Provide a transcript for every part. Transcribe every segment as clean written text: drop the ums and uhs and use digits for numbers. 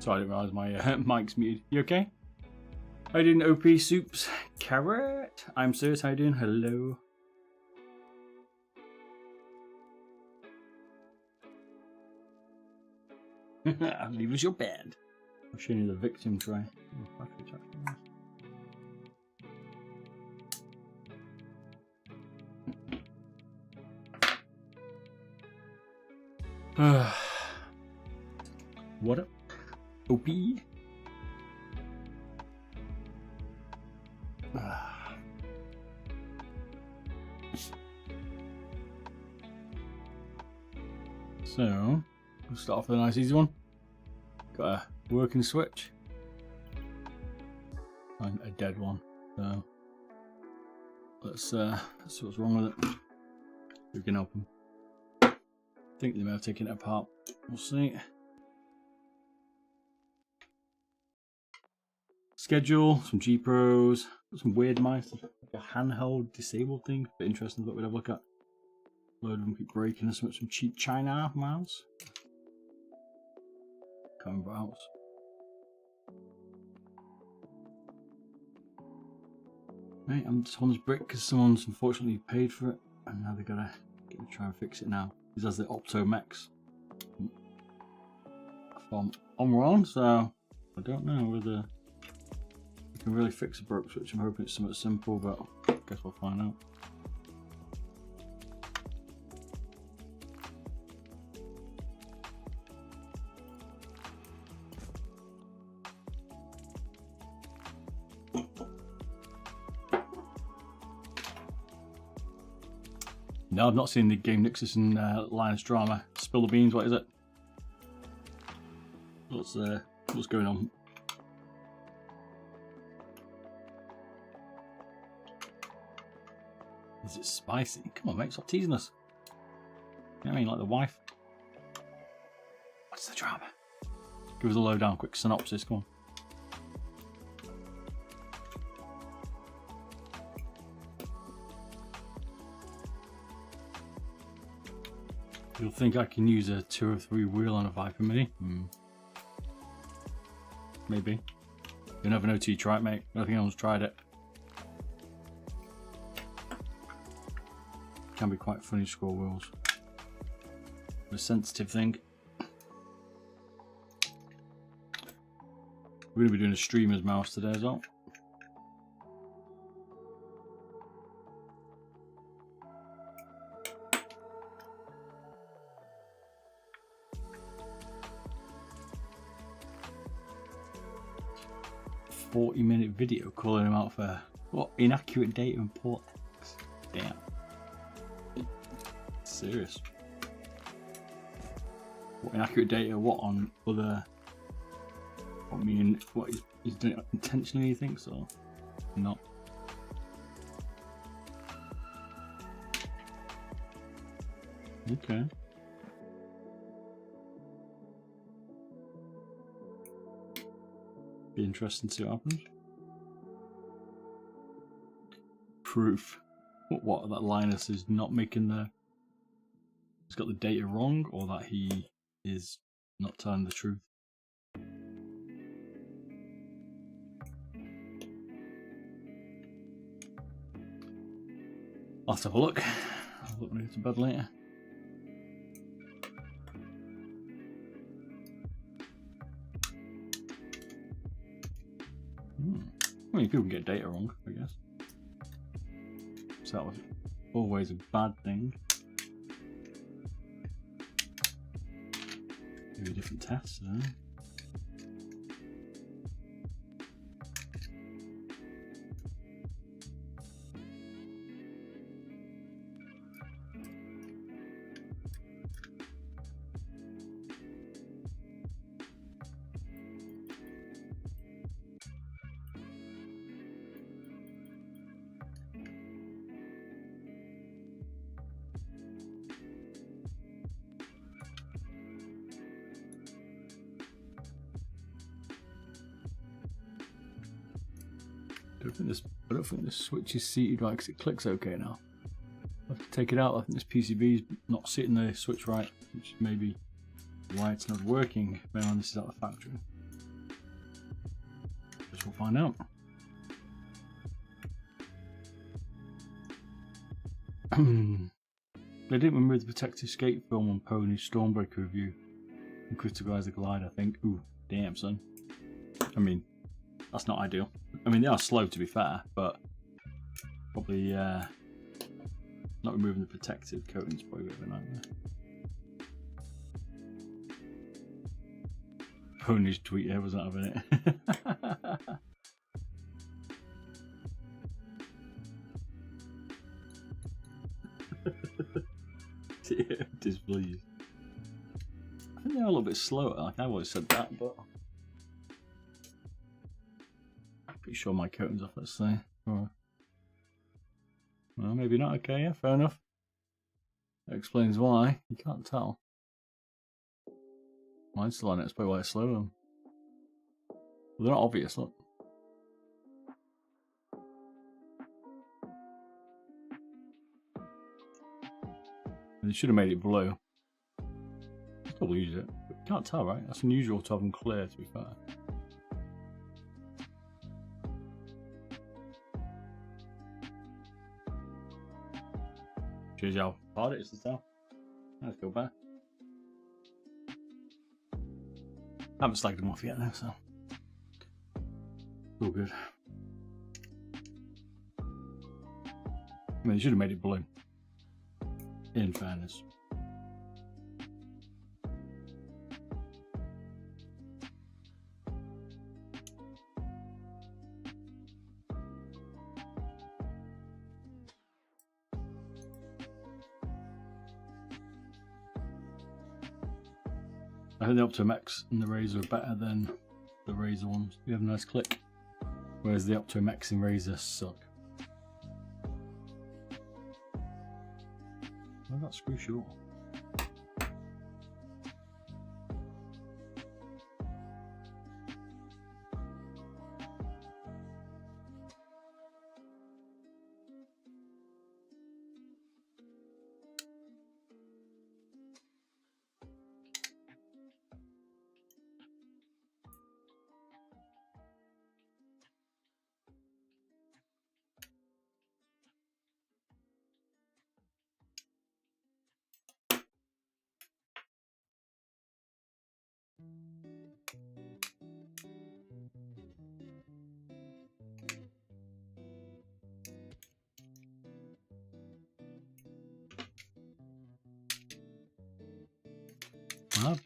Sorry, I didn't realise my mic's muted. You okay? How you doing, OP Soups? Carrot? I'm serious, how you doing? Hello. Leave us your bed. I'll show you the victim try. What up, OP? So, we'll start off with a nice easy one. Got a working switch and a dead one. So let's see what's wrong with it. We can help them. I think they may have taken it apart. We'll see. Schedule, some G Pros, some weird mice, like a handheld disabled thing. Bit interesting, but we'd have a look at. Load of them keep breaking. Some cheap China mouse. Can't remember else. Right, I'm just on this brick because someone's unfortunately paid for it, and now they've got to try and fix it now. This has the Optomex from Omron, so I don't know whether we can really fix a broke switch. I'm hoping it's something simple, but I guess we'll find out. No, I've not seen the Game Nexus and Linus drama. Spill the beans, what is it? What's going on? Is it spicy? Come on, mate, stop teasing us. You know what I mean, like the wife. What's the drama? Give us a lowdown, quick synopsis, come on. You'll think I can use a 203 wheel on a Viper Mini? Maybe. You'll never know till you try it, mate. I don't think anyone's tried it. Can be quite funny to score wheels. A sensitive thing. We're going to be doing a streamer's mouse today as well. -minute video calling him out for what? Inaccurate data and port X. Damn. Serious. What inaccurate data? What on other? What meaning? What he's doing it intentionally? You think so? Not. Okay. Be interesting to see what happens. Proof. What that Linus is not making the. He's got the data wrong, or that he is not telling the truth. I'll have to have a look. I'll look when I get to bed later. I mean, people can get data wrong, I guess. So that was always a bad thing. Maybe a different test, I don't know. I don't think this switch is seated right because it clicks okay now. I'll have to take it out. I think this PCB is not sitting the switch right, which may be why it's not working. Maybe this is out of the factory. We'll find out. They didn't remove the protective skate film on Pony's Stormbreaker review and criticise the glide, I think. Ooh, damn, son. I mean, that's not ideal. I mean, they are slow to be fair, but probably not removing the protective coating is probably a bit of a nightmare. Pony's tweet here wasn't having it. Yeah, displeased. I think they're a little bit slower, like I've always said that, but I'm pretty sure my coating's off, let's say. Or... well, maybe not. Okay, yeah, fair enough. That explains why. You can't tell. Mine's still on it, that's probably why it's slower. Well, they're not obvious, look. They should have made it blue. Probably use it, but you can't tell, right? That's unusual to have them clear, to be fair. Shows you how hard it is to tell. Let's go back. I haven't slagged them off yet, though, so all good. I mean, they should have made it blue. In fairness. I think the Optimum X and the Razor are better than the Razor ones. You have a nice click. Whereas the Optimum X and Razor suck. Why that screw short?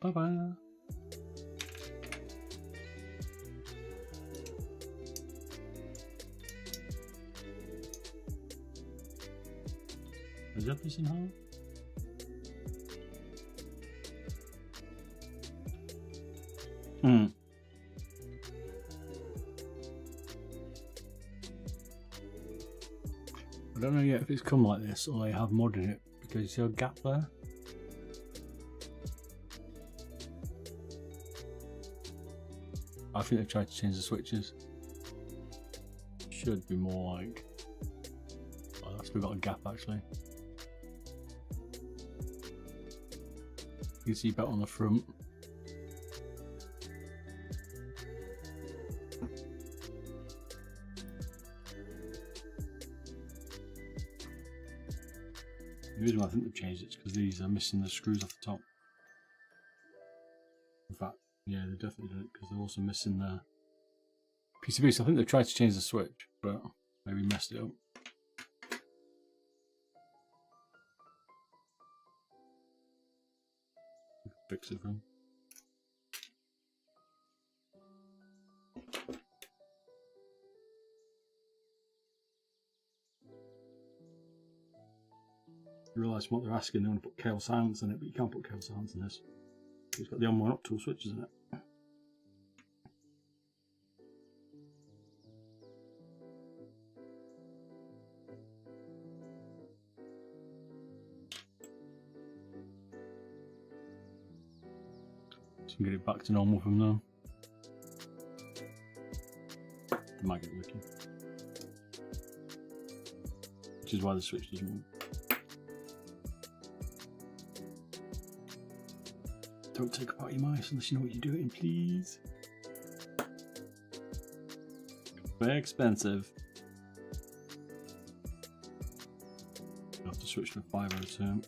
Bye-bye. Is that this in home? I don't know yet if it's come like this or they have modded it, because you see a gap there? I think they've tried to change the switches. Should be more like... oh, that's still got a gap actually. You can see better on the front. The reason why I think they've changed it is because these are missing the screws off the top. In fact, yeah, they definitely did it because they're also missing the PCB. So I think they've tried to change the switch, but maybe messed it up. Fix it for them. You realise what they're asking, they want to put Chaos Silence in it, but you can't put Chaos Silence in this. It's got the on one up tool switches in it. So you can get it back to normal from now. It might get lucky. Which is why the switch doesn't work. Don't take apart your mice unless you know what you're doing, please. Very expensive. I'll have to switch to 502.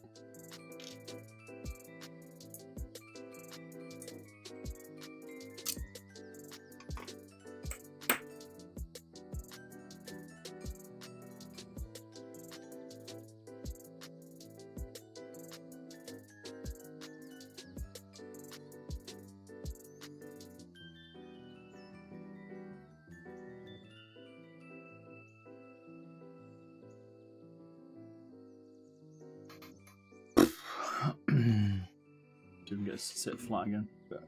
Didn't get to sit flat again, but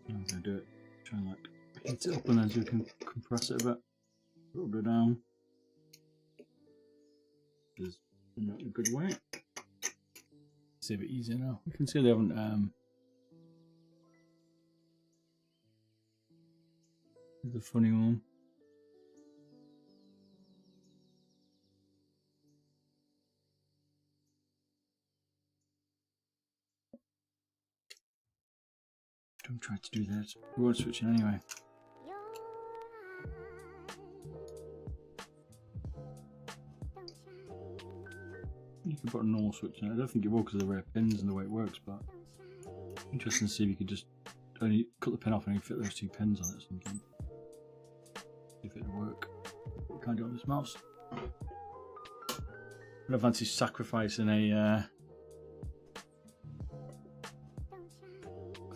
I'm gonna do it. Try and like heat it up and then so you can compress it a bit. It'll go down. There's not a good way. It's a bit easier now. You can see they haven't the funny one. Don't try to do that. We won't switch it anyway. You could put a normal switch in it. I don't think it will because of the rare pins and the way it works, but interesting to see if you could just only cut the pin off and fit those two pins on it or something. See if it'll work. What can I do on this mouse? I don't fancy sacrificing a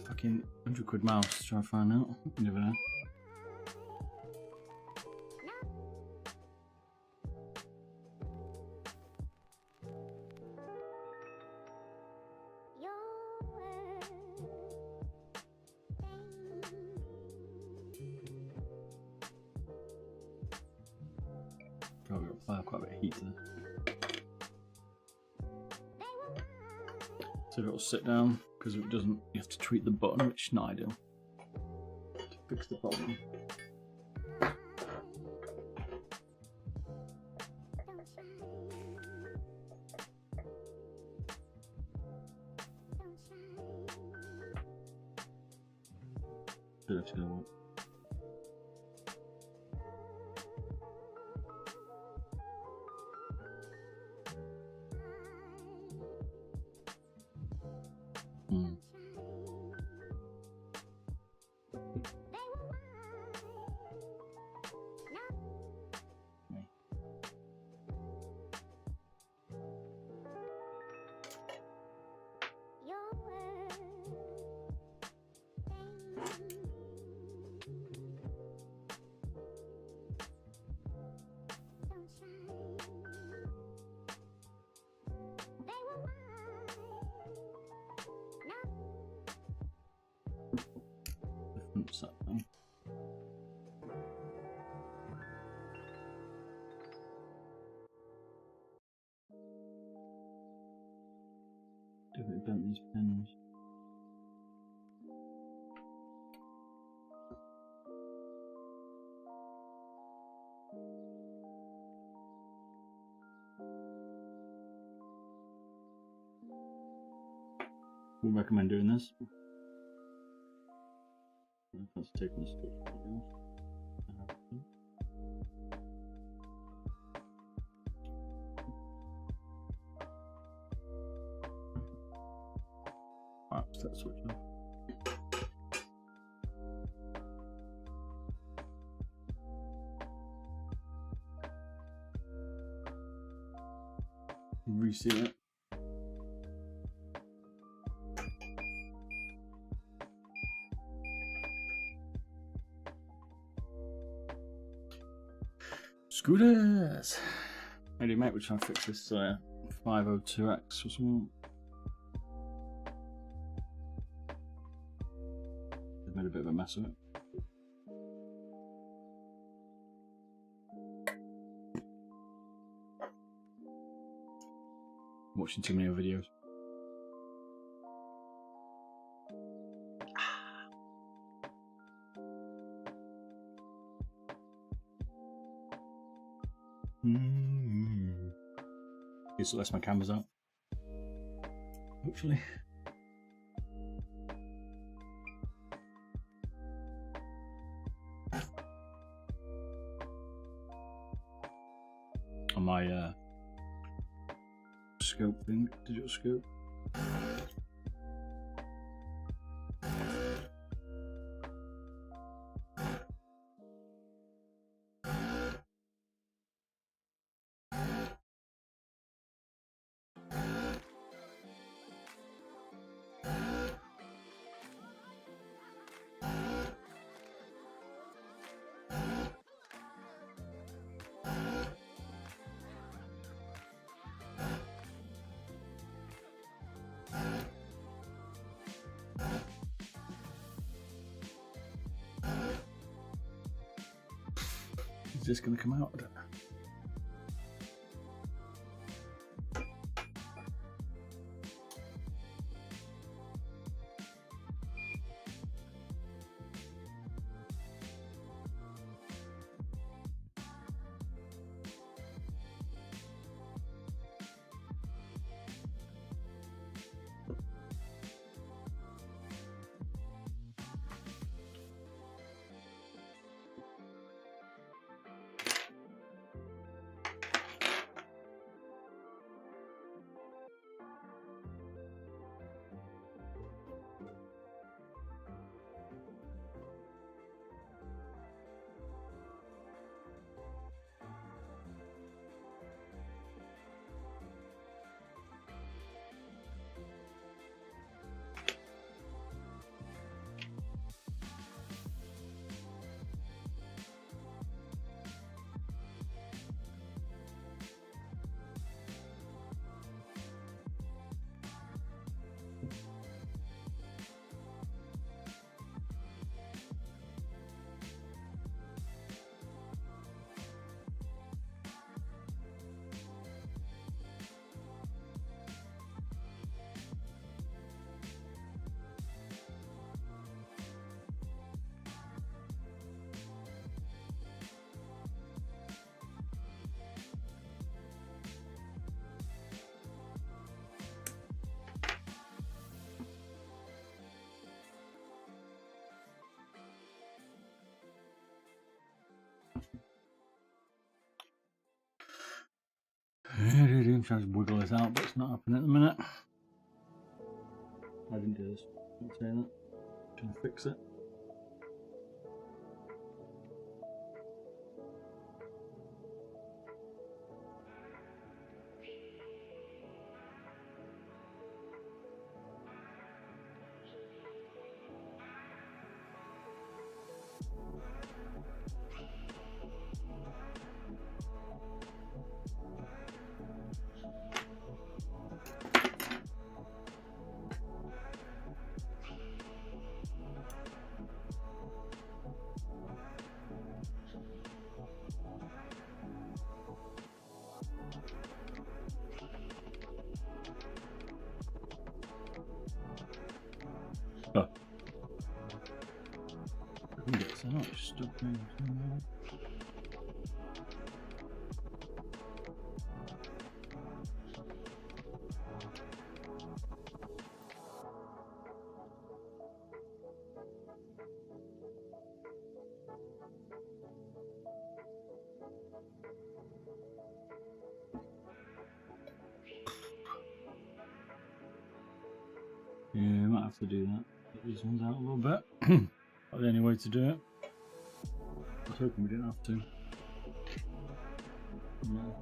fucking £100 mouse to try and find out. You never know. Probably got quite a bit of heat there. So it'll sit down, because if it doesn't, you have to tweak the button, which is not ideal. To fix the problem. Dirty one. Something. Do it about these pins. Would recommend doing this. Let's take this switch again. Alright, let's switch on. Reset it. Scooters! Maybe mate, we're trying to fix this 502X or something. They've made a bit of a mess of it. I'm watching too many other videos. So that's my cameras out. Hopefully. using digital scope. Is this going to come out? I don't know. I'm trying to wiggle this out, but it's not happening at the minute. I didn't do this. I'm saying that. I'm trying to fix it. Oh. I can get so much stuff in. Yeah, I might have to do that. Get these ones out a little bit. Not the only way to do it. I was hoping we didn't have to. No.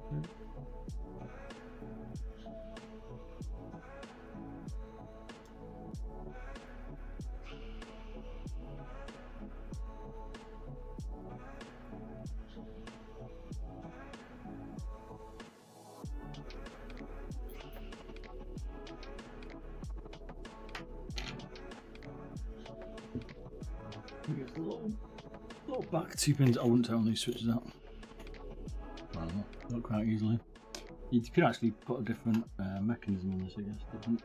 Get the little back 2 pins. I wouldn't turn these switches out. I don't know. Not quite easily. You could actually put a different mechanism on this, I guess. Different,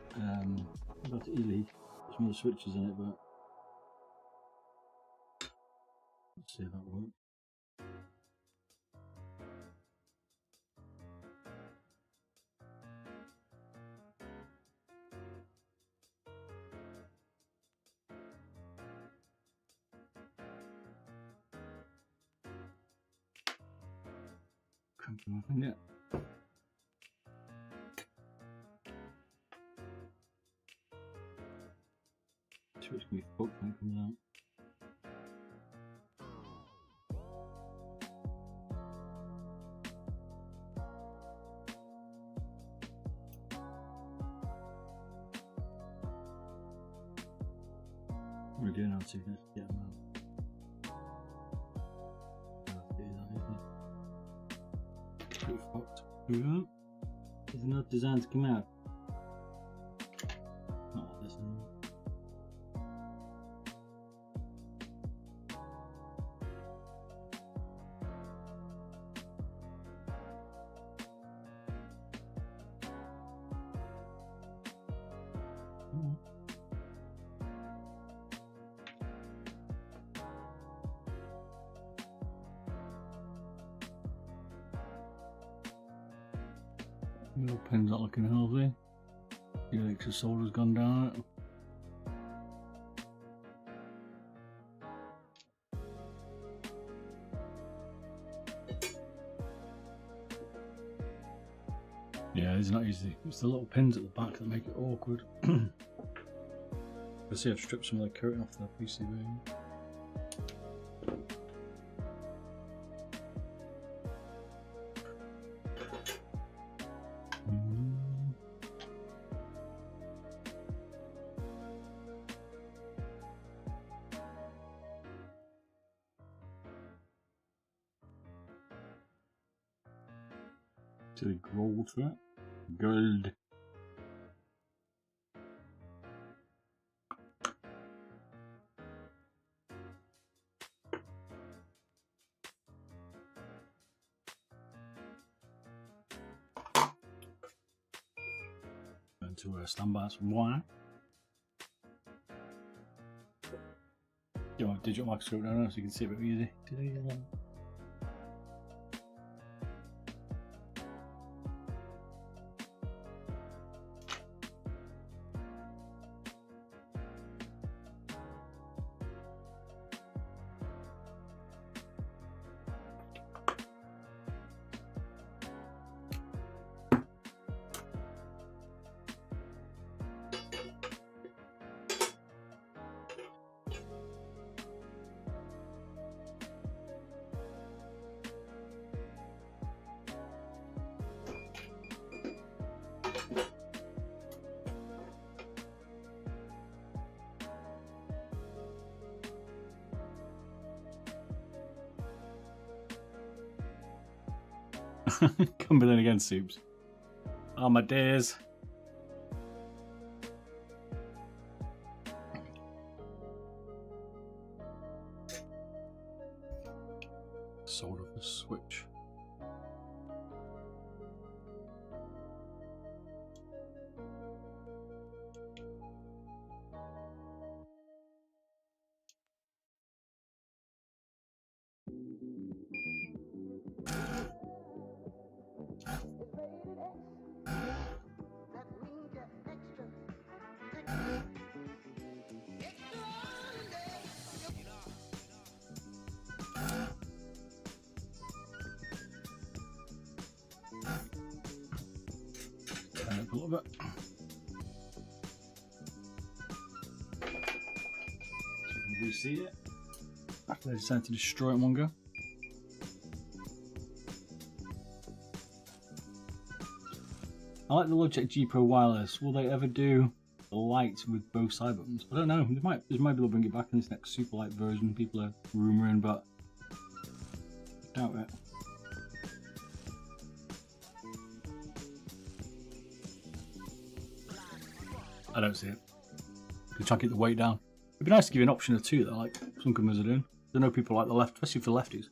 about easily some other switches in it, but let's see if that works. Can't do nothing yet. Twitch can be fucked when it comes out. We're doing our 2 minutes to get them out. Pretty fucked. Yeah. There's enough design to come out. Not like this anymore. Your pin's not looking healthy. Your extra solder's gone down it. Yeah, it's not easy. It's the little pins at the back that make it awkward. I see I've stripped some of the coating off the PCB. To the gold for it. Gold. Going to standby some wire. Get my digital microscope down so you can see a bit easy. Cumberland again, Soups. Oh, my days. Solder the switch. Turn it up a little bit. So we can reseat it after they decide to destroy it in one go. I like the Logitech G Pro Wireless. Will they ever do the lights with both side buttons? I don't know. They might be able to bring it back in this next super light version. People are rumouring, but I doubt it. I don't see it. You try and keep the weight down. It'd be nice to give you an option or two that like some companies are doing. I know people like the left, especially for lefties.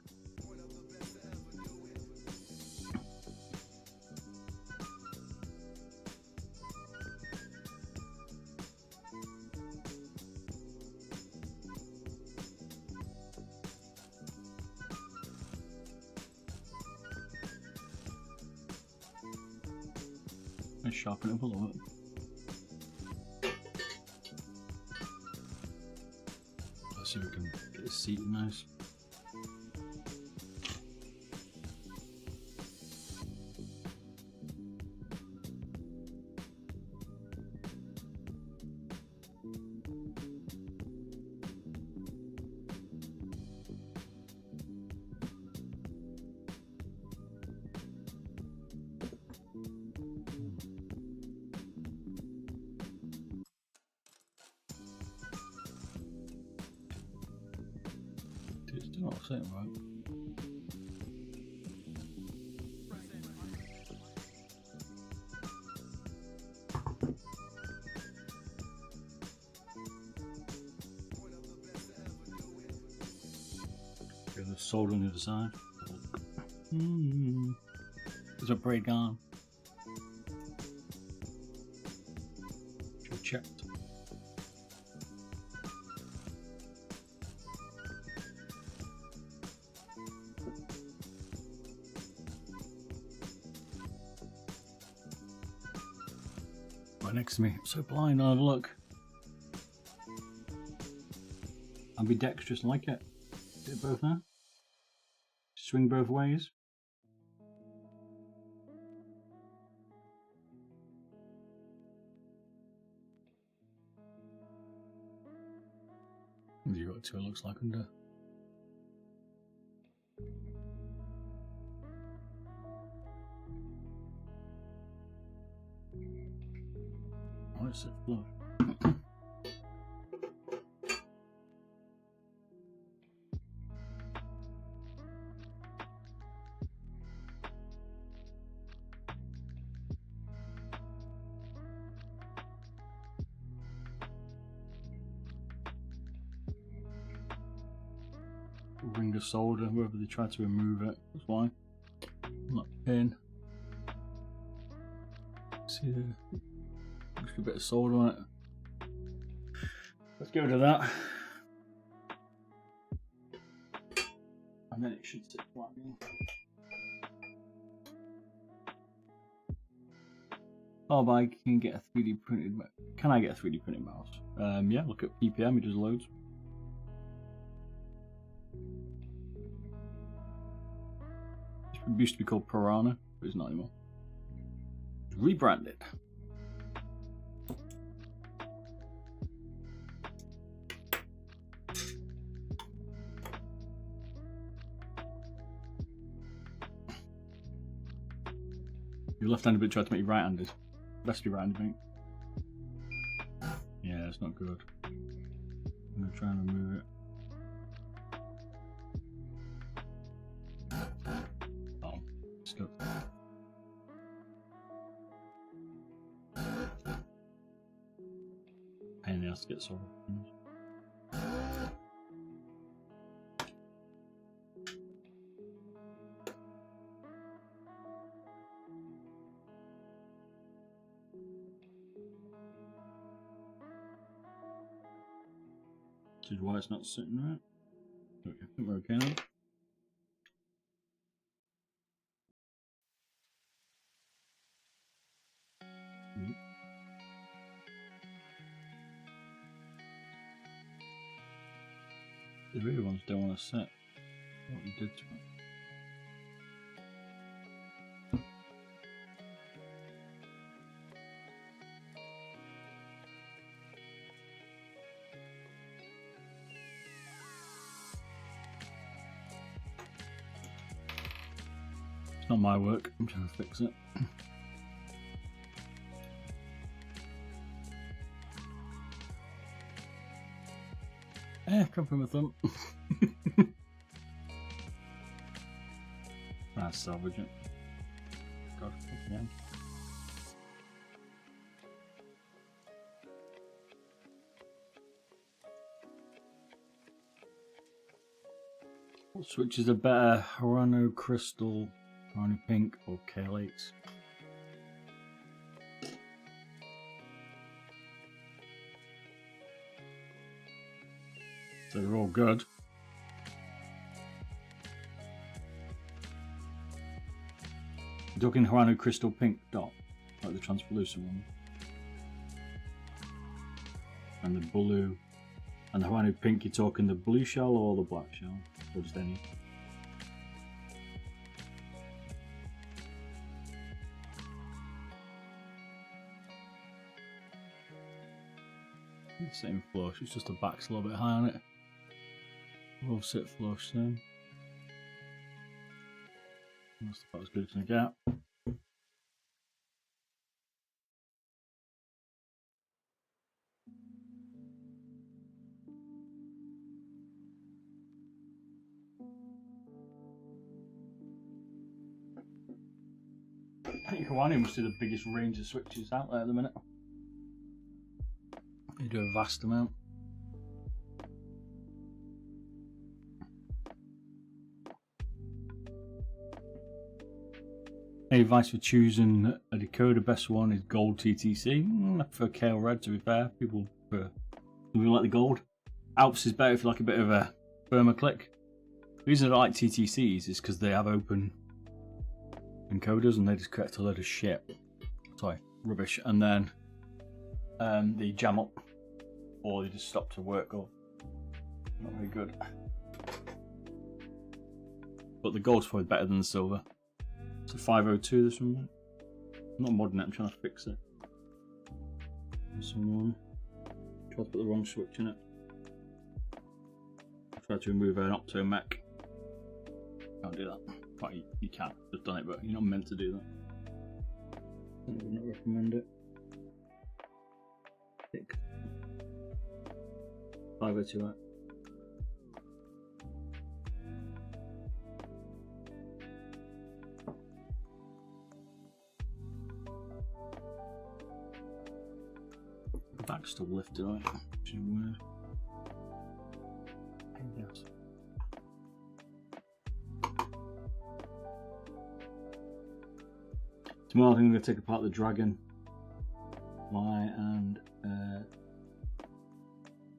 Let's sharpen it up a little bit. Let's see if we can get this seat nice. not saying right. Okay, there's solder on the other side. There's a braid gone. Should have checked. Right next to me. I'm so blind. Oh, look. Ambidextrous like it. Do it both now. Swing both ways. You got two, it looks like, under. Oh, it's a flood. Ring of solder, wherever they try to remove it, that's why. Not pin. See there? Just a bit of solder on it. Let's get rid of that. And then it should sit flat again. Oh, but I can get a 3D printed. Can I get a 3D printed mouse? Yeah, look at PPM, it does loads. It used to be called Piranha, but it's not anymore. It's rebranded. You're left-handed, but try to make you right-handed. Best be right-handed, mate. Yeah, it's not good. I'm gonna try and remove it. Oh, stuck. Pain in the ass to get sorted. This is why it's not sitting right. Okay, I think we're okay now. The real ones don't want to set what we did to it. It's not my work, I'm trying to fix it. Come from a thumb. I'll salvage it. God, again. What switches are better? Harano Crystal, Harano Pink, or KL8? So they're all good. You're talking Harano Crystal Pink dot, like the translucent one. And the blue. And the Harano Pink, you're talking the blue shell or the black shell? Or just any? Same flush, it's just the back's a little bit high on it. We'll sit flush then. That's about as good as I get. think Huani must do the biggest range of switches out there at the minute. They do a vast amount. Any advice for choosing a decoder? Best one is gold TTC. I prefer Kale Red, to be fair. People like the gold. Alps is better if you like a bit of a firmer click. The reason I like TTCs is because they have open encoders and they just correct a load of shit. Sorry, rubbish. And then they jam up or they just stop to work or not very good. But the gold's probably better than the silver. It's a 502 this one. I'm not modding it, I'm trying to fix it. Someone tried to put the wrong switch in it. I tried to remove an Opto Mech. Can't do that. Well, you can, just done it, but you're not meant to do that. I would not recommend it. 502 out. The back's still lifted, right? Which is weird. Yes. Tomorrow I think I'm going to take apart the Dragon Y and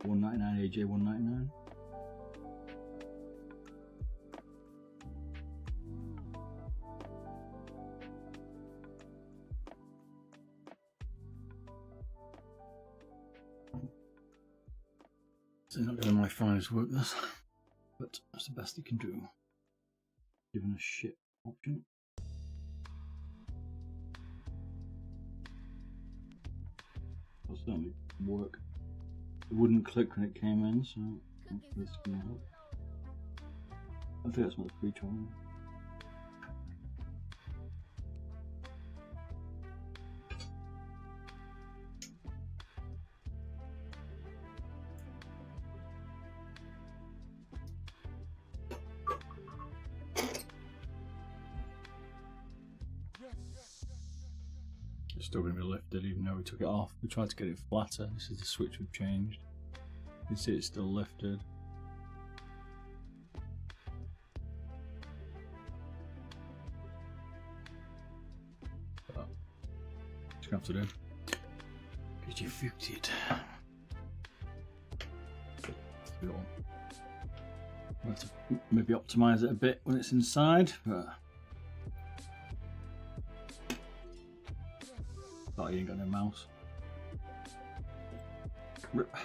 199 AJ 199. So not doing my finest work this, but that's the best you can do. Given a shit option. It'll certainly work. It wouldn't click when it came in, so hopefully it's gonna help. I think that's not the feature on it. It's still going to be lifted even though we took it off. We tried to get it flatter. This is the switch we've changed. You can see it's still lifted. But it's going to have to do. Because you fucked it. We'll have to maybe optimise it a bit when it's inside, but oh, you ain't got no mouse. Rip.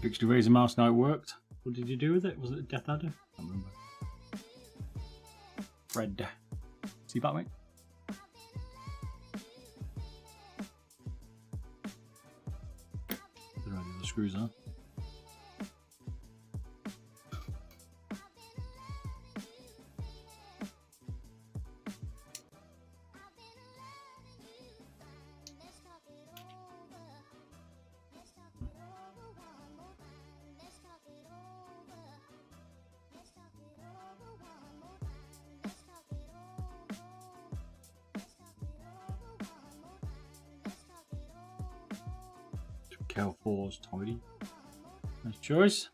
fixed your Razer mouse, now it worked. What did you do with it? Was it a Death Adder? I can't remember. Fred. See you back, mate. There are the screws are. Cal 4's tidy. Nice choice.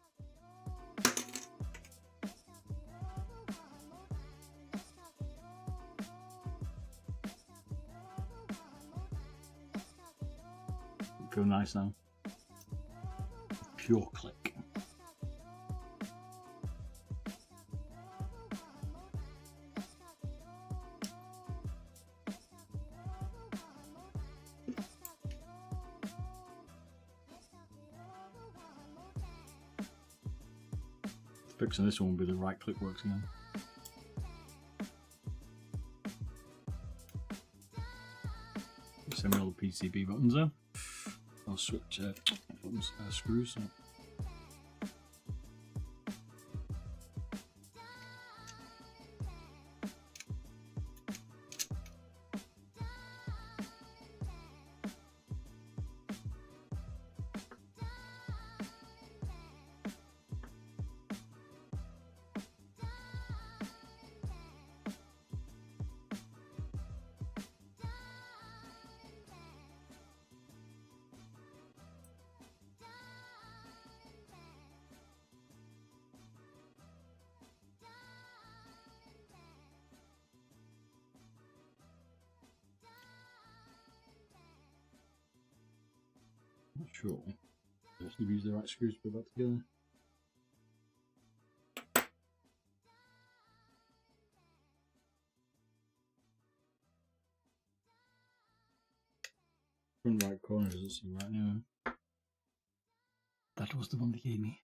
Feel nice now. Pure click. Fixing this one will be the right click works again. Send me all the PCB buttons there. I'll switch buttons, screws. So. Not sure. If you use the right screws to put that together. Front right corner doesn't seem right now. That was the one they gave me.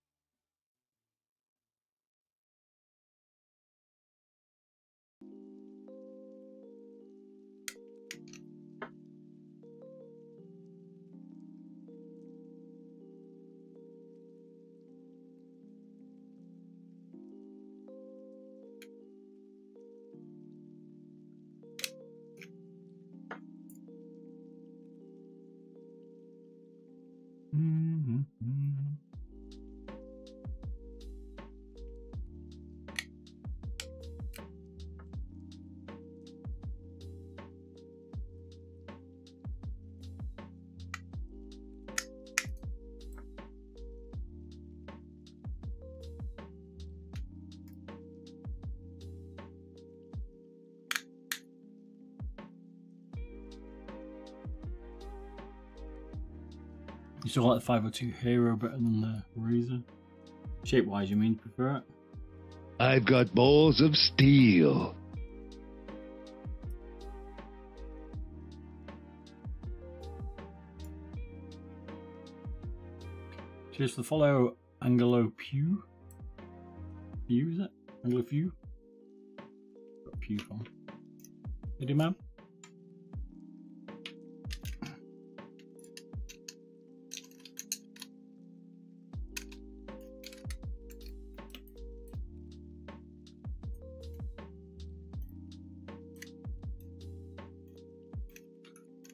You still like the 502 Hero better than the Razer? Shape wise, you mean prefer it? I've got balls of steel. Cheers for the follow, Angelo Pew. Pew, is it? Angelo Pew? Got Pew from. Hey, do man.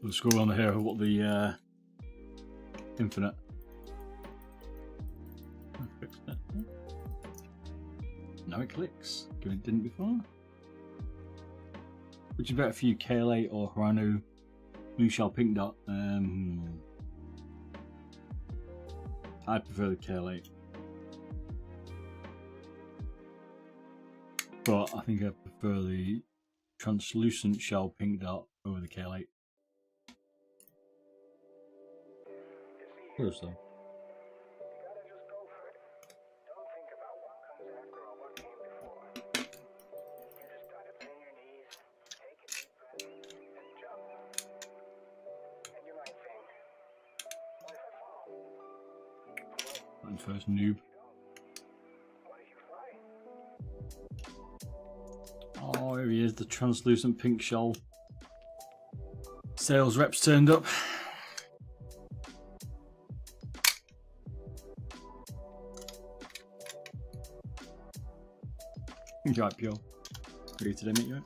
We'll scroll on here what the Infinite. Now it clicks, given it didn't before. Which is better for you, KL8 or Hirano Blue Shell Pink Dot? I prefer the KL8. But I think I prefer the translucent shell pink dot over the KL8. Close though. First noob. Oh, here he is, the translucent pink shell. Sales reps turned up. You right, Pure? Ready to mate, you right?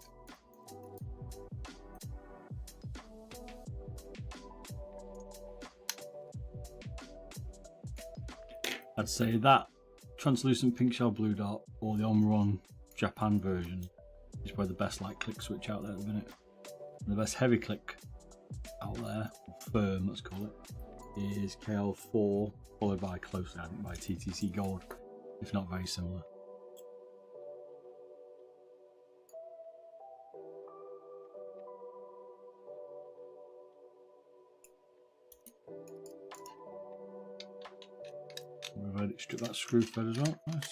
I'd say that translucent pink shell blue dot or the Omron Japan version is probably the best light click switch out there at the minute. And the best heavy click out there, firm let's call it, is KL4 followed by closely I think by TTC Gold, if not very similar. We've had it strip that screw fed as well, nice.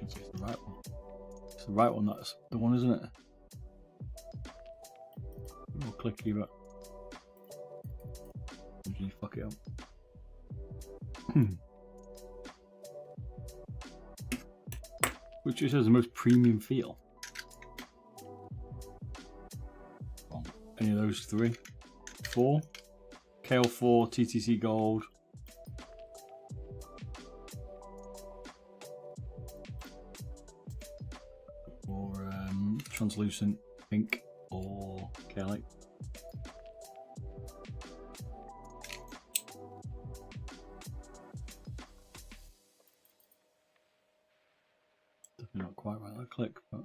It's the right one. It's the right one, that's the one, isn't it? A little clicky, but usually fuck it up. Which just has the most premium feel. Any of those three? 4? KL4, TTC Gold. Or translucent pink or KL8. Definitely not quite right that click, but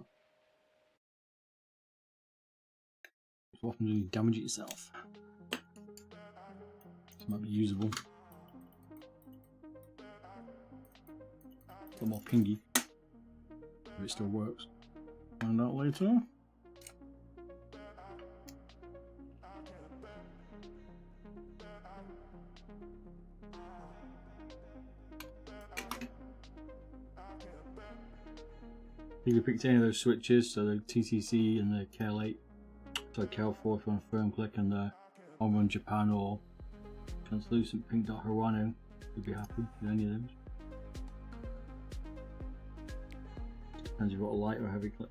so often do you damage it yourself. This might be usable. A little more pingy. If it still works. Find out later. You can pick any of those switches, so the TTC and the KL8, so KL4 if you want a firm click, and the Omron Japan or translucent pink dot Hirano, you'd be happy with any of those. Depends if you've got a light or a heavy click.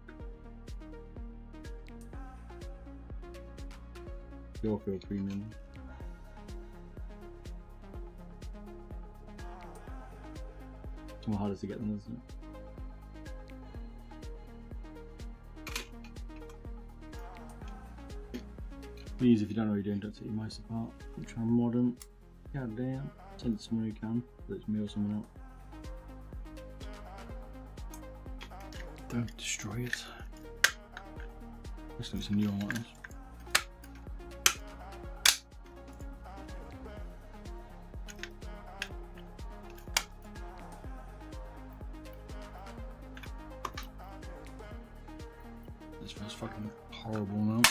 Your feel premium. It's more harder to get them, isn't it? Please, if you don't know what you're doing, don't take your mice apart. I'm trying modern. God damn. Send it to someone who can, whether it's me or someone else. Don't destroy it. Let's do some new one like this. This feels fucking horrible now.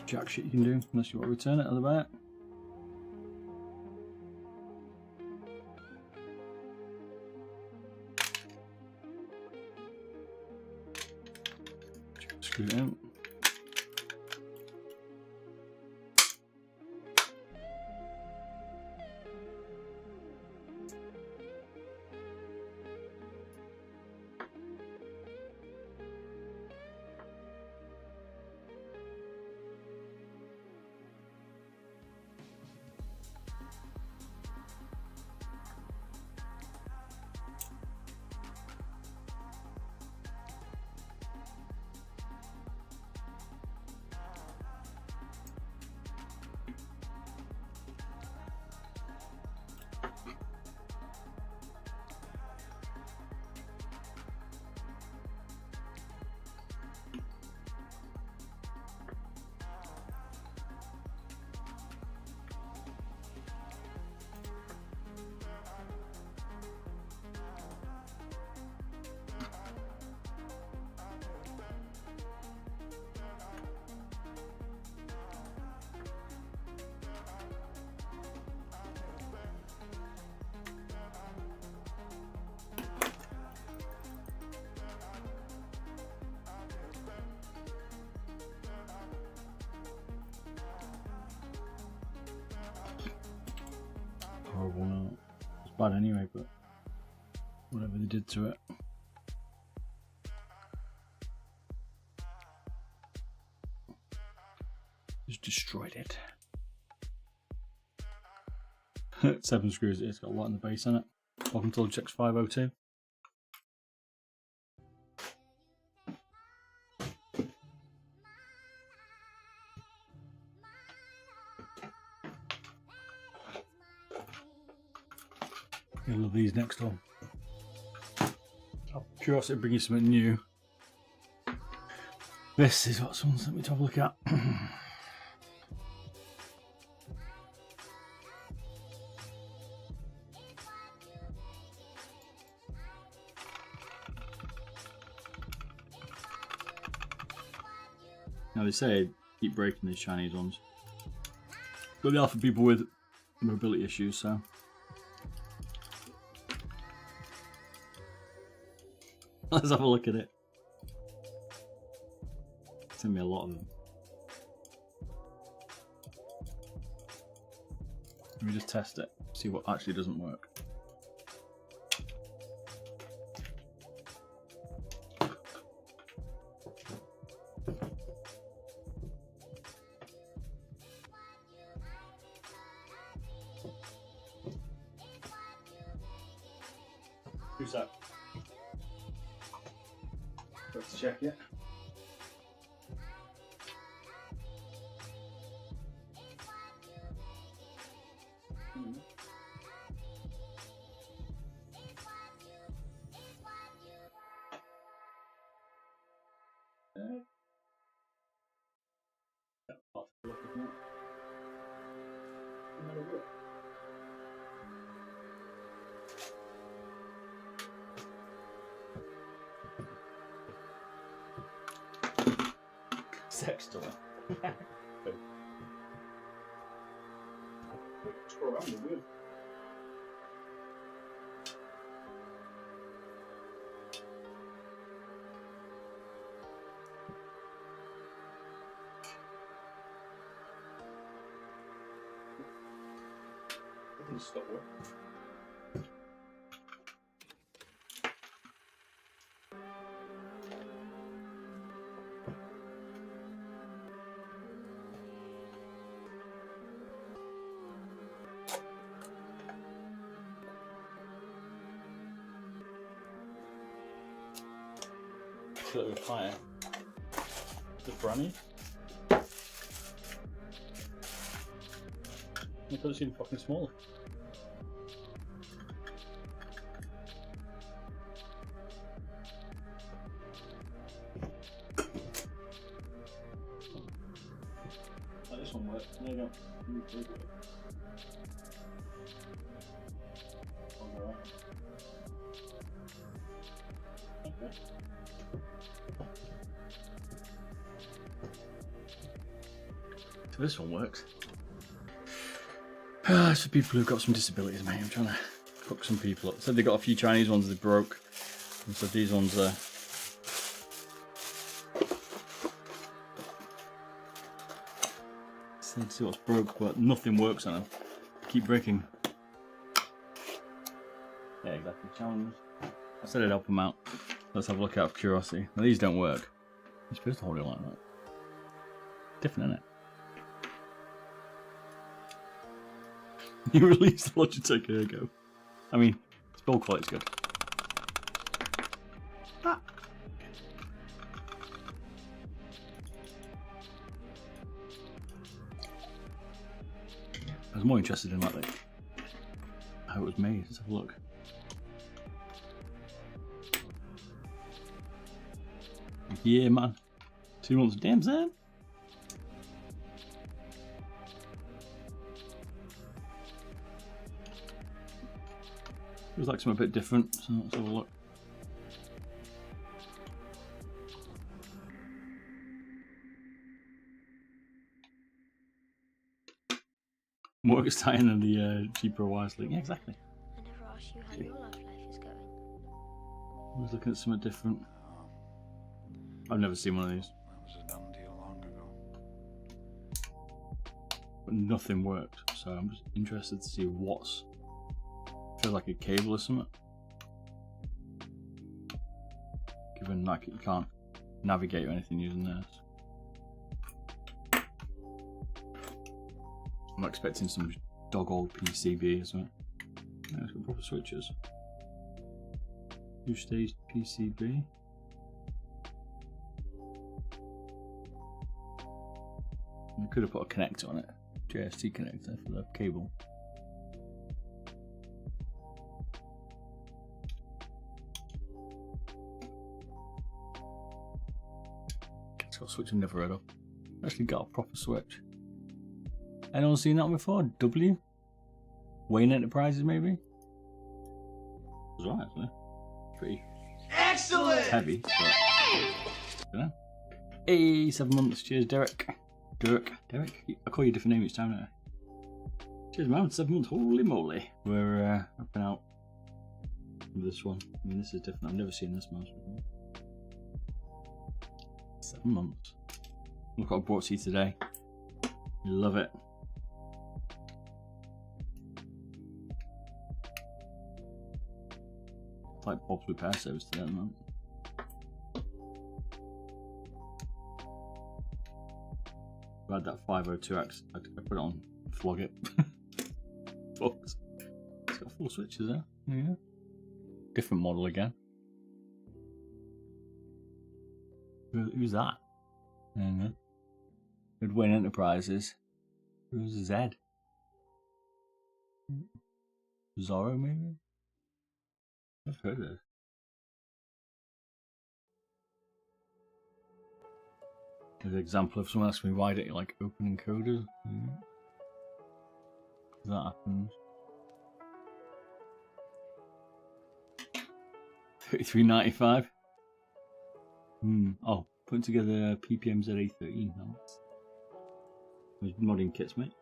Jack shit you can do unless you want to return it at the back. Screw it in. bad anyway, but whatever they did to it. Just destroyed it. 7 screws, it's got a lot in the base on it. Welcome to Logitech 502. I love these next one. Curiosity to bring you something new. This is what someone sent me to have a look at. Now they say keep breaking these Chinese ones, but they are for people with mobility issues, so. Let's have a look at it. Send me a lot of them. Let me just test it, see what actually doesn't work. Who's that? Let's check it. Sex toy. Scroll around the wheel. Stop working. A little bit higher. The brownie. I thought it seemed fucking smaller. Oh, this one works. There you go. Okay. So this one works. It's for people who've got some disabilities, mate. I'm trying to hook some people up. Said they got a few Chinese ones they broke. And so these ones are. So let's see what's broke, but nothing works on them. Keep breaking. Yeah, exactly. Challenge. I said I'd help them out. Let's have a look out of curiosity. Now these don't work. You're supposed to hold it like that. Different, isn't it? You released the Logitech Ergo. I mean, its build quality's good. Ah. I was more interested in like how it was made. Let's have a look. Yeah, man. 2 months, damn son. Feels like something a bit different, so let's have a look. More exciting than the cheaper wires link. Yeah, exactly. I never asked you how your love life is going. I was looking at something different. I've never seen one of these. That was a done deal long ago. But nothing worked, so I'm just interested to see what's Feels like a cable or something. Given like you can't navigate or anything using this. I'm not expecting some dog old PCB or something. Yeah, it's got proper switches. Two-stage PCB. I could have put a connector on it. JST connector for the cable. It's got a switch I've never heard of. Actually got a proper switch. Anyone seen that before? W? Wayne Enterprises maybe? That's right actually. Pretty Excellent! heavy. But, yeah. Hey, 7 months. Cheers, Derek. Derek? I call you a different name each time, don't I? Cheers, man. 7 months. Holy moly. We're up and out with this one. I mean, this is different. I've never seen this mouse before. 7 months. Look what I brought to you today. Love it. It's like Bob's repair service today at the moment. I had that 502X. I put it on flog it. It's got full switches there. Yeah. Different model again. Who's that? Good Wayne Enterprises. Who's Zed? Zorro maybe? I've heard of it. An example of someone asking me why don't you like open encoders? That happens. 33.95. Oh, putting together PPM ZA13 now. Those modding kits, mate.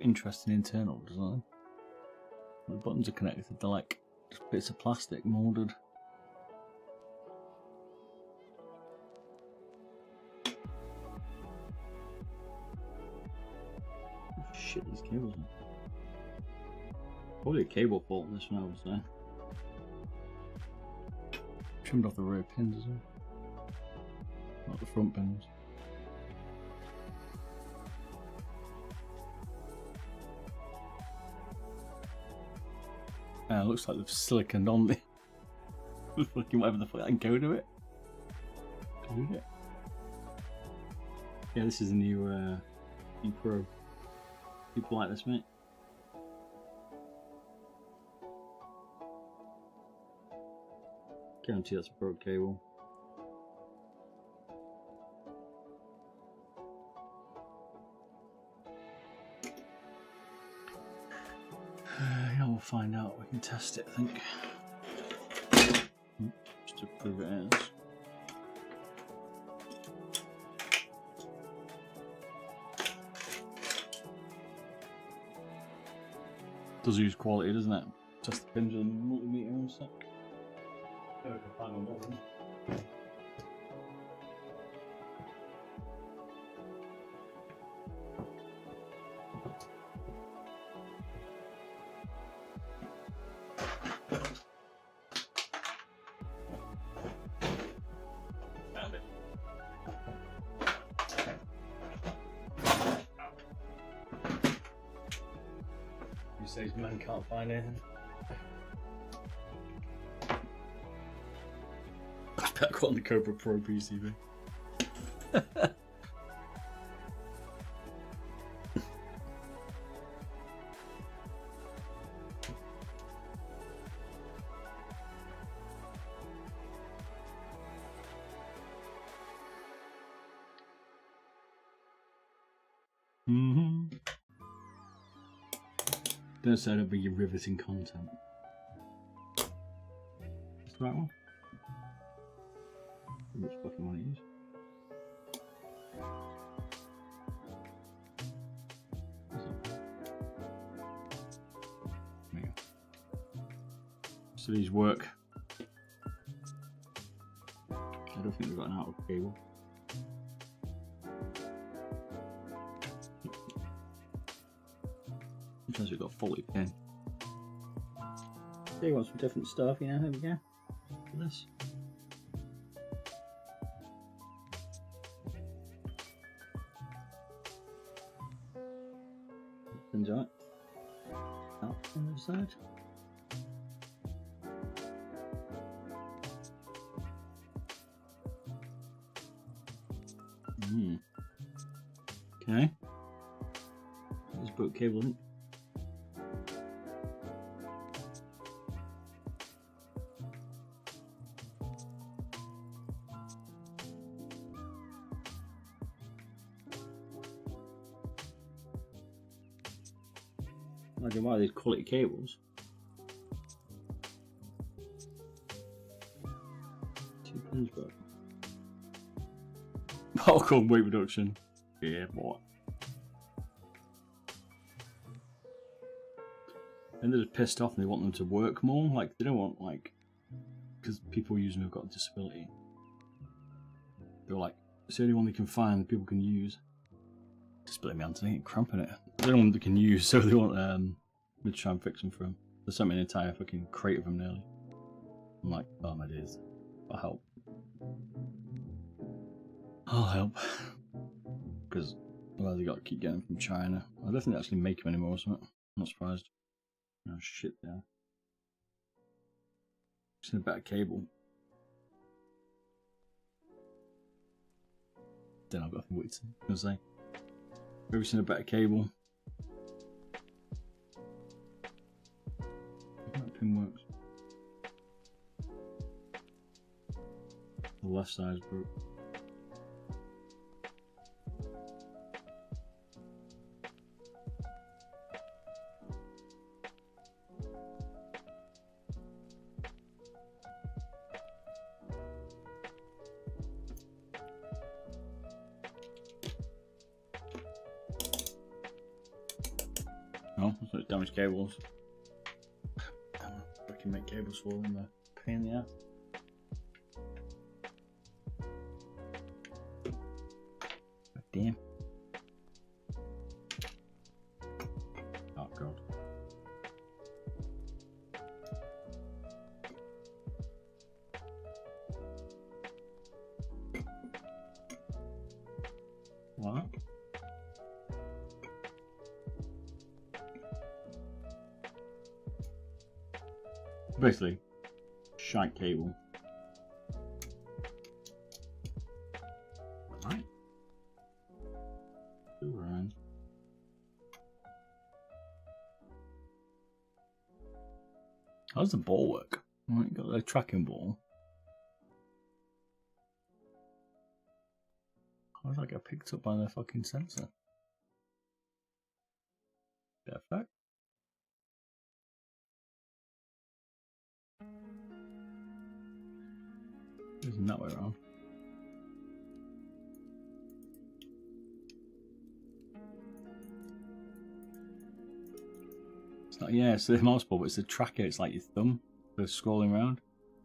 Interesting internal design. The buttons are connected. They're like just bits of plastic molded. Shit, these cables are probably a cable fault in this one, I would say. Trimmed off the rear pins as well, not the front pins. Looks like they've siliconed on the fucking whatever the fuck I can go to it. Yeah, this is a new Pro. People like this, mate. Guarantee that's a Pro cable. Yeah, we'll find out. We can test it, I think. Just to prove it is. Does use quality, doesn't it? Just the pins with a multimeter and stuff. Yeah, we can find one more. Found it. You say men can't find anything. Back on the Cobra Pro PCB. Don't say that'll be your riveting content. That's the right one. Which fucking one it is? There you go. So these work. I don't think we've got an outward cable. Sometimes we've got fully pin. So you want some different stuff, you know, here we go. Look at this. Pins out. Out on the other side. Okay. There's boat cable link. Imagine why these quality cables. 2 pins broken. Popcorn weight reduction. Yeah, boy. And they're just pissed off and they want them to work more. Like, they don't want, like, because people use them who've got a disability. They're like, it's the only one they can find that people can use. Disability man today, cramping it. They're the only one they can use, so they want me to try and fix them for them. They sent me an entire fucking crate of them nearly. I'm like, oh my days. I'll help. I'll help. Because otherwise they got to keep getting them from China. I don't think they actually make them anymore or something. I'm not surprised. Oh shit there. Just need a better cable. Then I've got nothing to say. I was gonna say. Maybe seen a better cable. That pin works. The left side's broke. Oh, that's like damaged cables. Damn, I can make cables for them, they're a pain in the ass. God damn. Oh god. What? Basically, shite cable. Right. Two around. How does the ball work? Right, got the tracking ball. How does that get picked up by the fucking sensor? Perfect. Isn't that way around? It's not, yeah, it's the mouse ball, but it's the tracker. It's like your thumb. They're scrolling around.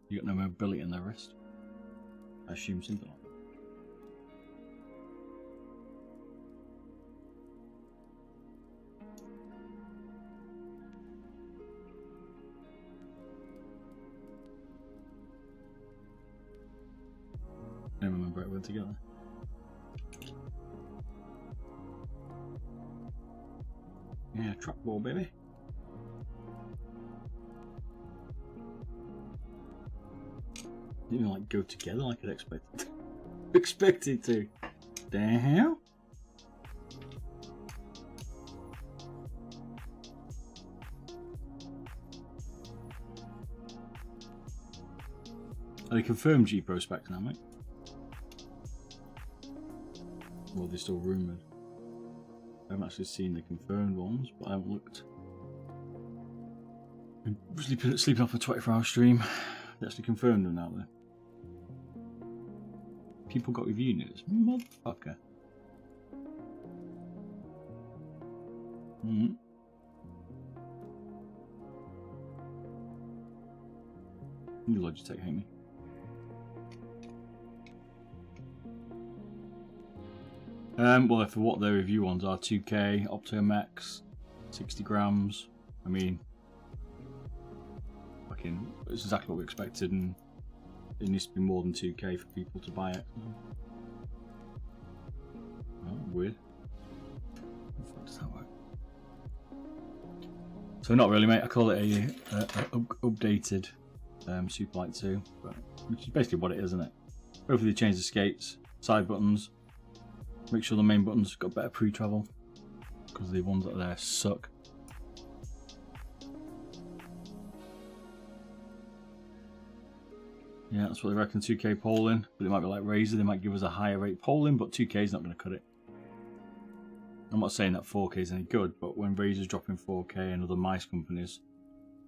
You got no mobility in their wrist. I assume something like that. I don't remember it went together. Yeah, trackball, baby. Didn't even like go together like I'd expected. Expected to. The hell? Are they confirmed G Pro specs now, mate? Well, they're still rumoured. I haven't actually seen the confirmed ones, but I haven't looked. I'm sleeping off a 24-hour stream. They actually confirmed them out there. People got review news. Motherfucker. Mm-hmm. You Logitech hate me. Well, for what their review ones are, 2K, Optomax, 60 grams. I mean, fucking, it's exactly what we expected, and it needs to be more than 2k for people to buy it. Oh, weird. How the fuck does that work? So not really, mate. I call it a updated Superlight 2, but which is basically what it is, isn't it? Hopefully they change the skates, side buttons, make sure the main buttons got better pre-travel, because the ones that are there suck. Yeah, that's what they reckon, 2k polling, but it might be like Razer, they might give us a higher rate polling, but 2k is not going to cut it. I'm not saying that 4k is any good, but when Razer's dropping 4k and other mice companies,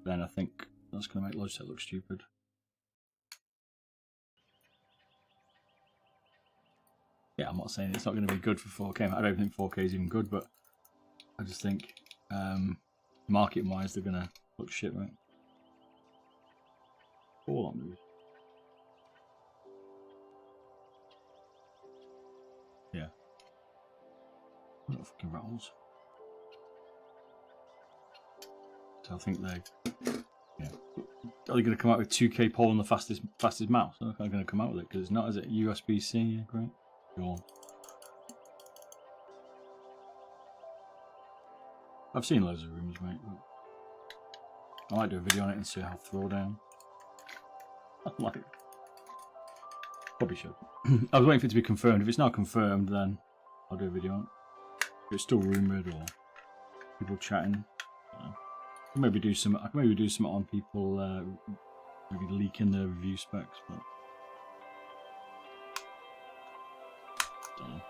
then I think that's going to make Logitech look stupid. Yeah, I'm not saying it's not going to be good for 4k. I don't think 4k is even good, but I just think market-wise they're going to look shit, right? All on moves. Yeah. What fucking rattles? So I think they, yeah. Are they going to come out with 2k pole and the fastest mouse? They're not going to come out with it because it's not, is it? USB-C, yeah, great. Go on. I've seen loads of rooms, mate. I might do a video on it and see how throwdown. I like it. Probably should. I was waiting for it to be confirmed. If it's not confirmed, then I'll do a video on it. If it's still rumoured or people chatting, I can maybe do some. I can maybe do something on people maybe leaking their review specs, but don't know.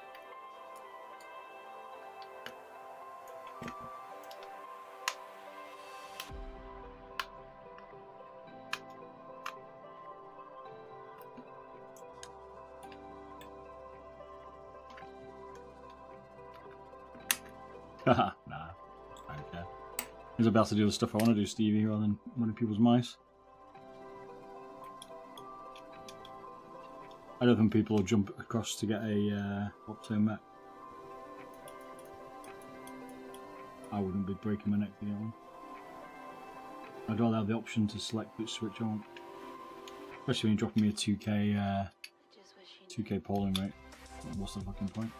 Haha, nah, I don't care. He's about to do the stuff I want to do, Stevie, rather than one of people's mice. I don't think people will jump across to get a Opto Mech. I wouldn't be breaking my neck to get one. I'd rather have the option to select which switch I want. Especially when you're dropping me a 2k polling rate. What's the fucking point?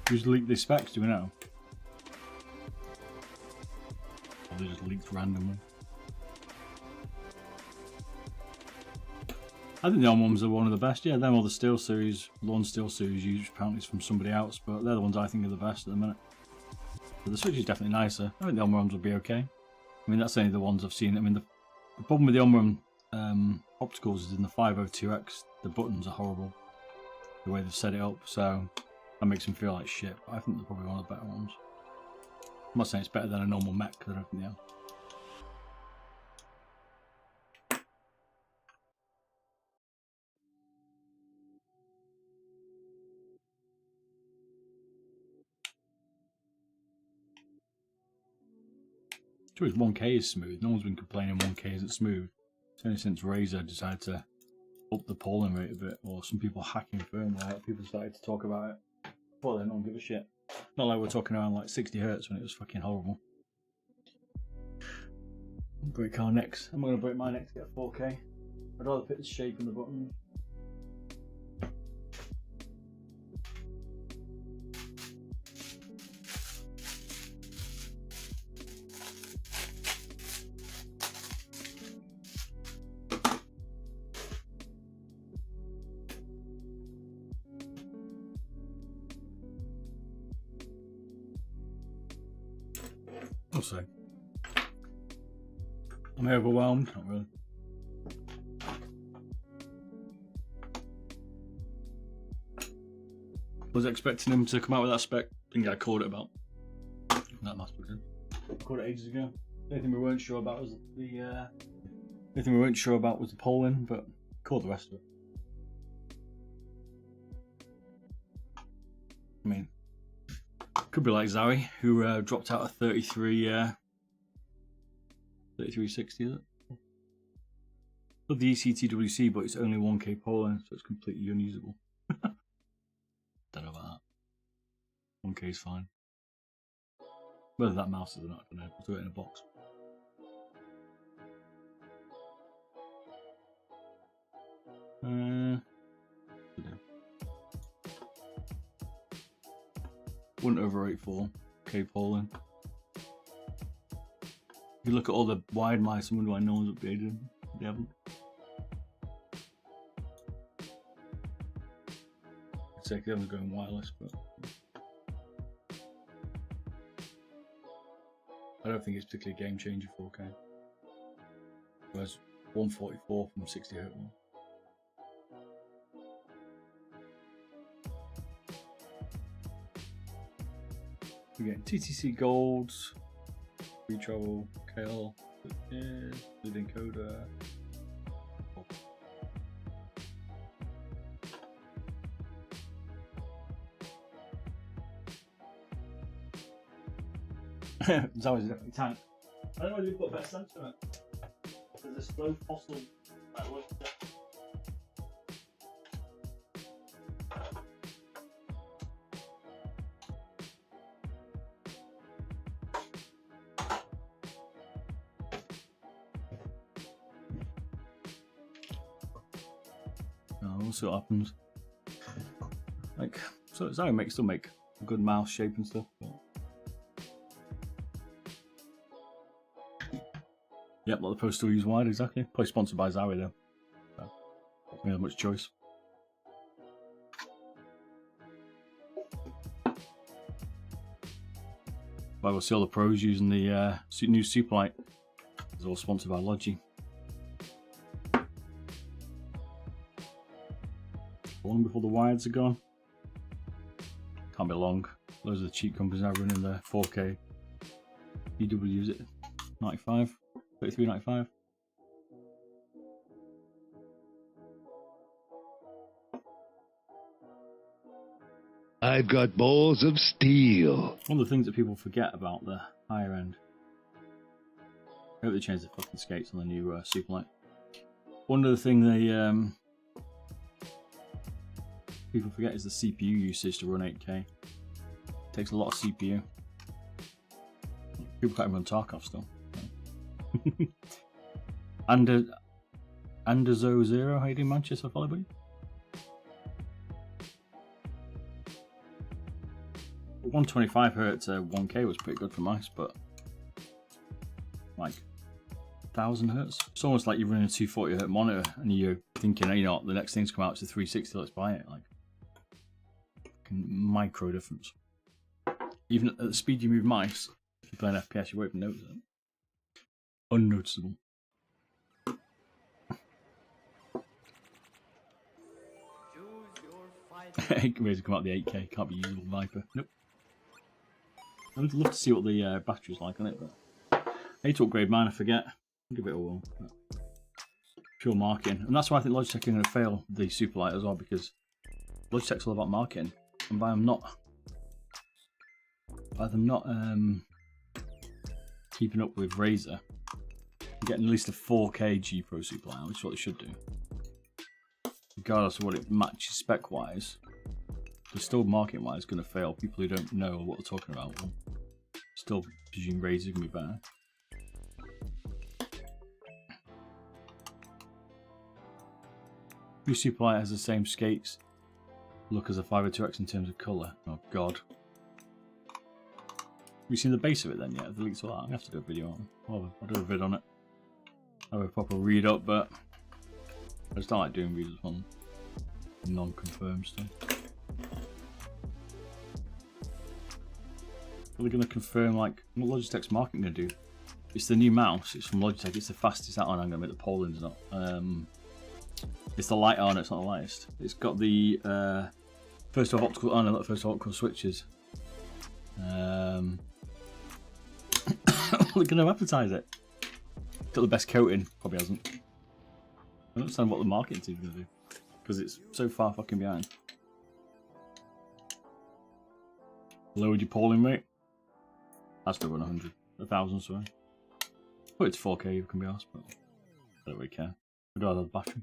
Who's leaked the specs, do we know? Or they just leaked randomly? I think the on ones are one of the best. Yeah, them or the Steel Series. The one Steel Series used apparently is from somebody else, but they're the ones I think are the best at the minute. But the Switch is definitely nicer. I think the Omrons will be okay. I mean, that's only the ones I've seen. I mean, the problem with the Omron opticals is in the 502X, the buttons are horrible. The way they've set it up, so that makes them feel like shit. But I think they're probably one of the better ones. I'm not saying it's better than a normal mech, because I don't think they are. It's 1K is smooth. No one's been complaining 1K isn't smooth. It's only since Razer decided to up the polling rate a bit, or some people hacking firmware, people started to talk about it. Well, they don't give a shit. Not like we're talking around like 60 Hz when it was fucking horrible. Break our necks. I'm going to break my neck to get 4K. I'd rather put the shape in the button. We'll see. Am I overwhelmed? Not really. Was expecting him to come out with that spec. I think I called it about. That must be good. I called it ages ago. The only thing we weren't sure about was the polling, but called the rest of it. I mean, could be like Zowie, who dropped out of 33 3360, is it? Love the ECTWC, but it's only 1K polling, so it's completely unusable. Don't know about that. 1K is fine. Whether that mouse is or not, I don't know. I'll do it in a box. Wouldn't overrate 4K polling. If you look at all the wide mice, I wonder why no one's updated them. They haven't. I'd say they haven't going wireless, but I don't think it's particularly a game changer 4K. Whereas 144 from 60 Hz one. We're getting TTC Gold, Free Travel, KL, Lead Encoder. Oh. It's always definitely tank. I don't know whether you put better sense in it. There's a slow fossil that was we'll see what happens. Like, so Xiaomi still make a good mouse shape and stuff. But... Yep, let the post still use wide, exactly. Probably sponsored by Zowie though. So, we don't have much choice. But we'll see all the pros using the new Superlight. It's all sponsored by Logi. One before the wides are gone. Can't be long. Those are the cheap companies now running the 4K. EW, is it 95? 33.95. I've got balls of steel. One of the things that people forget about the higher end. I hope they change the fucking skates on the new Superlight. One of the things they people forget is the CPU usage to run 8K. It takes a lot of CPU. People can't even run Tarkov still. Anderzo Zero, how you doing, Manchester Volleyball? 125 Hz 1K was pretty good for mice, but like 1000 Hz. It's almost like you're running a 240 Hz monitor and you're thinking, you know, the next thing's come out to 360, let's buy it. Like, micro difference. Even at the speed you move mice, if you play an FPS, you won't even notice it. Unnoticeable. Ways to come out the 8K, can't be usable Viper. Nope. I would love to see what the battery's like on it, but I need to upgrade mine, I forget. I'll give it a whirl. Pure marketing. And that's why I think Logitech are going to fail the Superlight as well, because Logitech's all about marketing. And by them not keeping up with Razer, getting at least a 4K G Pro Superlight, which is what they should do. Regardless of what it matches spec wise, they're still market wise going to fail. People who don't know what they're talking about will still presume Razer can be better. New Superlight has the same skates look as a 502X in terms of colour. Oh god. Have you seen the base of it then yet? Have the leaks all that? I'm going to have to do a video on it. I'll do a vid on it. Have a proper read up, but I just don't like doing readers on non-confirmed stuff. Are they going to confirm, like, what Logitech's marketing going to do? It's the new mouse, it's from Logitech, it's the fastest out, and I'm going to make the Poland's not. It's the light on, it's not the lightest. It's got the first of optical, oh no, not first of optical switches. They're going to advertise it. Got the best coating, probably hasn't. I don't understand what the marketing team's going to do, because it's so far fucking behind. Lowered your polling rate? That's still run 100. 1,000, sorry. But it's 4K, you can be asked, but I don't really care. I'd rather have the battery.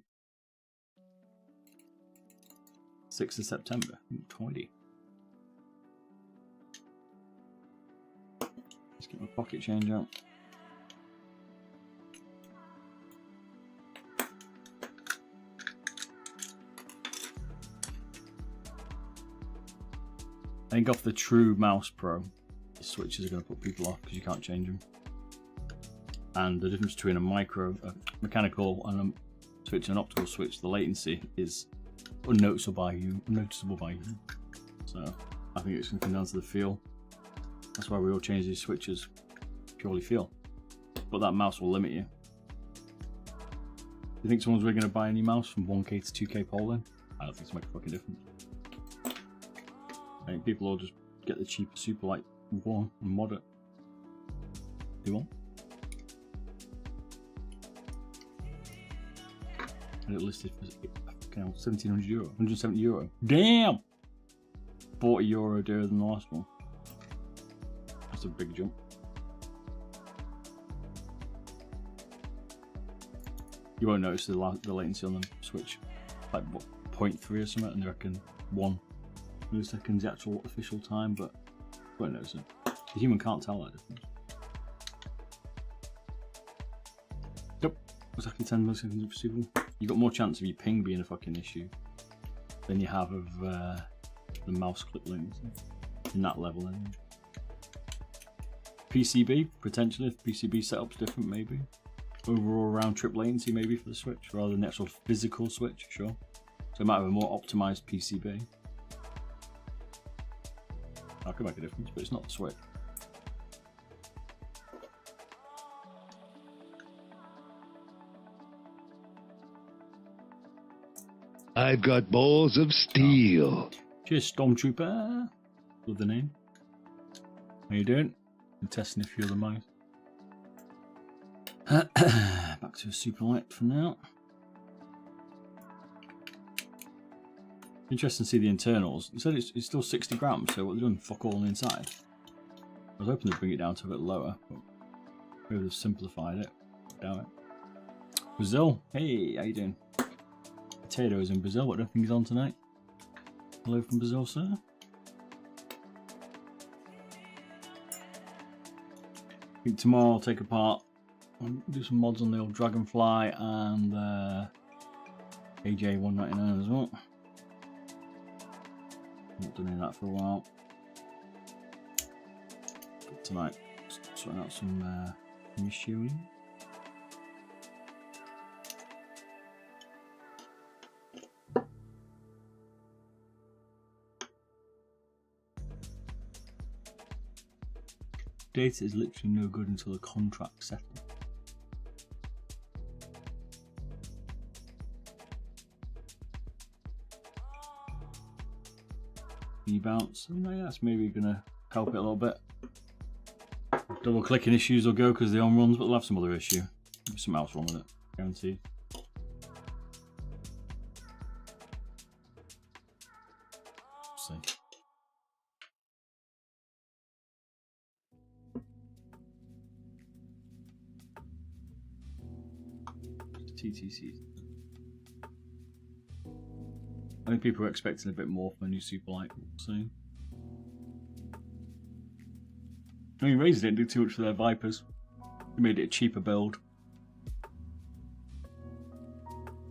6th of September, 20. Let's get my pocket change out. I think off the True Mouse Pro, the switches are going to put people off because you can't change them. And the difference between a mechanical and a switch and an optical switch, the latency is unnoticeable by you. So I think it's going to come down to the feel. That's why we all change these switches, purely feel. But that mouse will limit you. Do you think someone's really going to buy a new mouse from 1K to 2K polling? I don't think it's make a fucking difference. I think people will just get the cheaper Superlight 1 and mod it. Do you want? And it listed for €1,700, 170 euro. Damn! €40 dearer than the last one. That's a big jump. You won't notice the latency on the Switch, like what, 0.3 or something, and they reckon 1 millisecond is the actual official time, but you won't notice it. The human can't tell that difference. Yep, exactly 10 milliseconds of Super. You've got more chance of your ping being a fucking issue than you have of the mouse click latency in that level anyway. PCB, potentially, if PCB setup's different maybe. Overall round trip latency maybe for the Switch rather than the actual physical Switch, sure. So it might have a more optimized PCB. That could make a difference, but it's not the Switch. I've got balls of steel. Cheers, Stormtrooper. Love the name. How you doing? I'm testing a few of the mice. Back to a Superlight for now. Interesting to see the internals. You said it's still 60 grams, so what they're doing, fuck all on the inside. I was hoping they'd bring it down to a bit lower, but maybe they've simplified it. Damn it. Brazil, hey, how you doing? Potatoes in Brazil, I don't think he's on tonight. Hello from Brazil, sir. I think tomorrow I'll take apart and do some mods on the old Dragonfly and AJ199 as well. Not done any of that for a while. But tonight, sorting out some machining. Data is literally no good until the contract's settled. Bounce. Yeah, that's maybe gonna help it a little bit. Double clicking issues will go because the on runs, but they'll have some other issue. There's something else wrong with it, guaranteed. See. TTC. I think people are expecting a bit more from a new Superlight soon. I mean, Razer didn't do too much for their Vipers. They made it a cheaper build.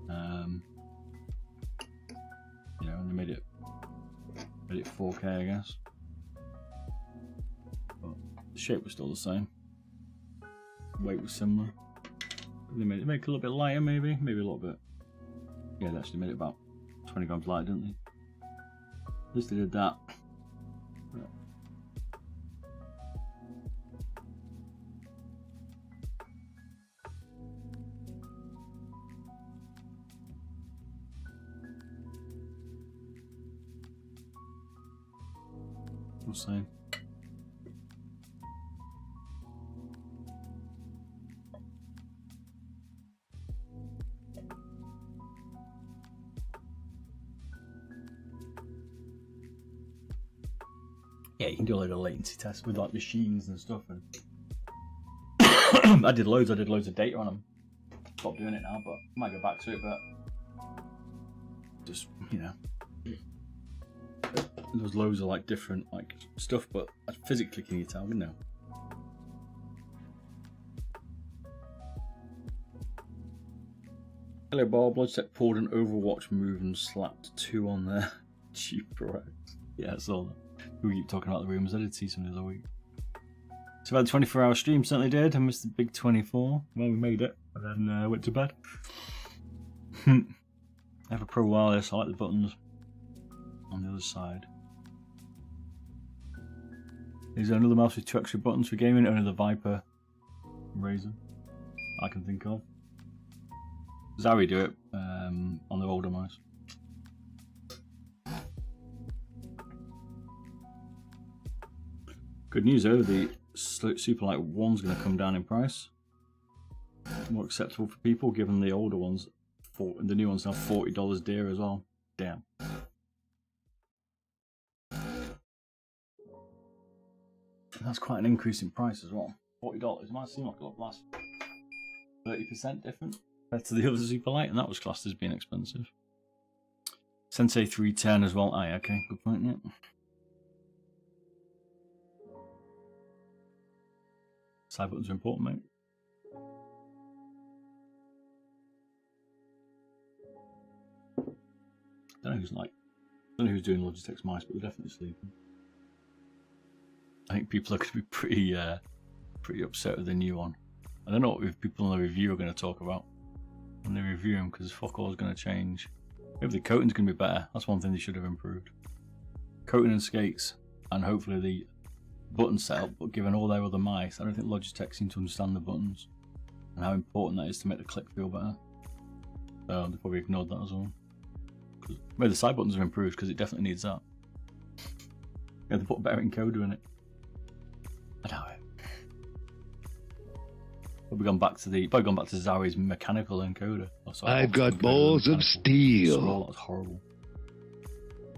You know, and they made it 4K, I guess. But the shape was still the same. Weight was similar. They made it a little bit lighter, maybe a little bit. Yeah, they actually made it about 20 grams lighter, didn't they? At least they did that. We'll see. Yeah, you can do a load of latency tests with like machines and stuff, and I did loads of data on them. Stopped doing it now, but I might go back to it, but just, you know, there's loads of like different like stuff, but physically can you tell, you know? Hello Bob, Logitech pulled an Overwatch move and slapped 2 on there. Cheap right. Yeah, I saw that. We keep talking about the rumors. I did see some the other week. So I had a 24-hour stream, certainly did. I missed the big 24. Well, we made it, and then went to bed. I have a Pro Wireless. I like the buttons on the other side. Is there another mouse with 2 extra buttons for gaming? Only the Viper Razer I can think of. Zowie do it on the older mouse. Good news though, the Superlight 1's going to come down in price. More acceptable for people, given the older ones, the new ones now $40 dear as well. Damn. That's quite an increase in price as well. $40. It might seem like a last 30% different compared to the other Superlight, and that was classed as being expensive. Sensei 310 as well. Aye, okay, good point, yeah. Side buttons are important, mate. I don't know who's doing Logitech's mice, but they're definitely sleeping. I think people are going to be pretty upset with the new one. I don't know what people in the review are going to talk about when they review them, because fuck all is going to change. Maybe the coating's going to be better. That's one thing they should have improved. Coating and skates, and hopefully the button setup, but given all their other mice, I don't think Logitech seem to understand the buttons and how important that is to make the click feel better. So they probably ignored that as well. Maybe the side buttons have improved, because it definitely needs that. Yeah, they put a better encoder in it. I doubt it. Probably gone back to Zowie's mechanical encoder. Oh, sorry, I've got balls of steel. Scroll, that's horrible.